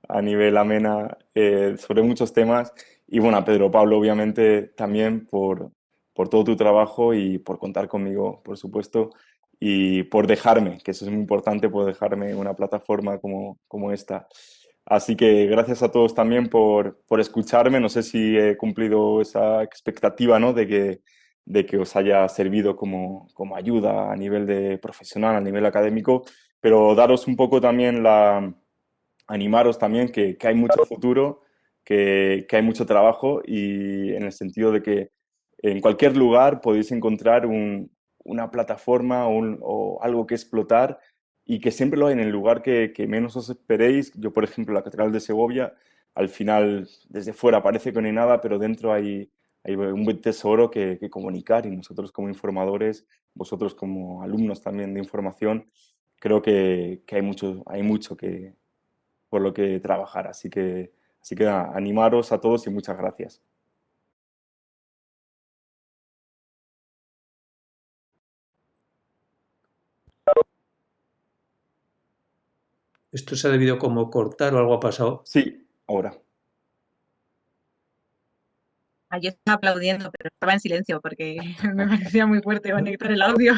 a nivel amena sobre muchos temas. Y bueno, a Pedro Pablo obviamente también por todo tu trabajo y por contar conmigo, por supuesto y por dejarme, que eso es muy importante, por dejarme una plataforma como esta. Así que gracias a todos también por escucharme. No sé si he cumplido esa expectativa, ¿no? de que os haya servido como ayuda a nivel de profesional, a nivel académico, pero daros un poco también animaros también que hay mucho futuro, que hay mucho trabajo y en el sentido de que en cualquier lugar podéis encontrar una plataforma o algo que explotar y que siempre lo hay en el lugar que menos os esperéis. Yo, por ejemplo, la Catedral de Segovia, al final, desde fuera parece que no hay nada, pero dentro hay un buen tesoro que comunicar y nosotros como informadores, vosotros como alumnos también de información, creo que hay mucho por lo que trabajar. Así que nada, animaros a todos y muchas gracias. Esto se ha debido como cortar o algo ha pasado. Sí, ahora. Yo estaba aplaudiendo, pero estaba en silencio porque me parecía muy fuerte conectar el audio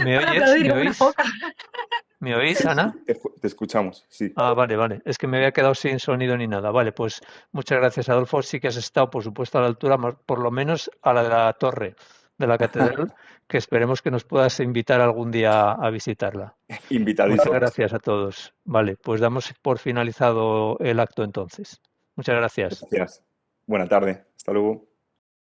¿Me para oyes? aplaudir ¿Me como una oís? foca. ¿Me oís, Sí, sí, Ana? te escuchamos, sí. Ah, vale, vale. Es que me había quedado sin sonido ni nada. Vale, pues muchas gracias, Adolfo. Sí que has estado, por supuesto, a la altura, por lo menos a la de la torre de la catedral, que esperemos que nos puedas invitar algún día a visitarla. Muchas Invitadísimos. gracias a todos. Vale, pues damos por finalizado el acto entonces. Muchas gracias. Gracias. Buena tarde. Hasta luego.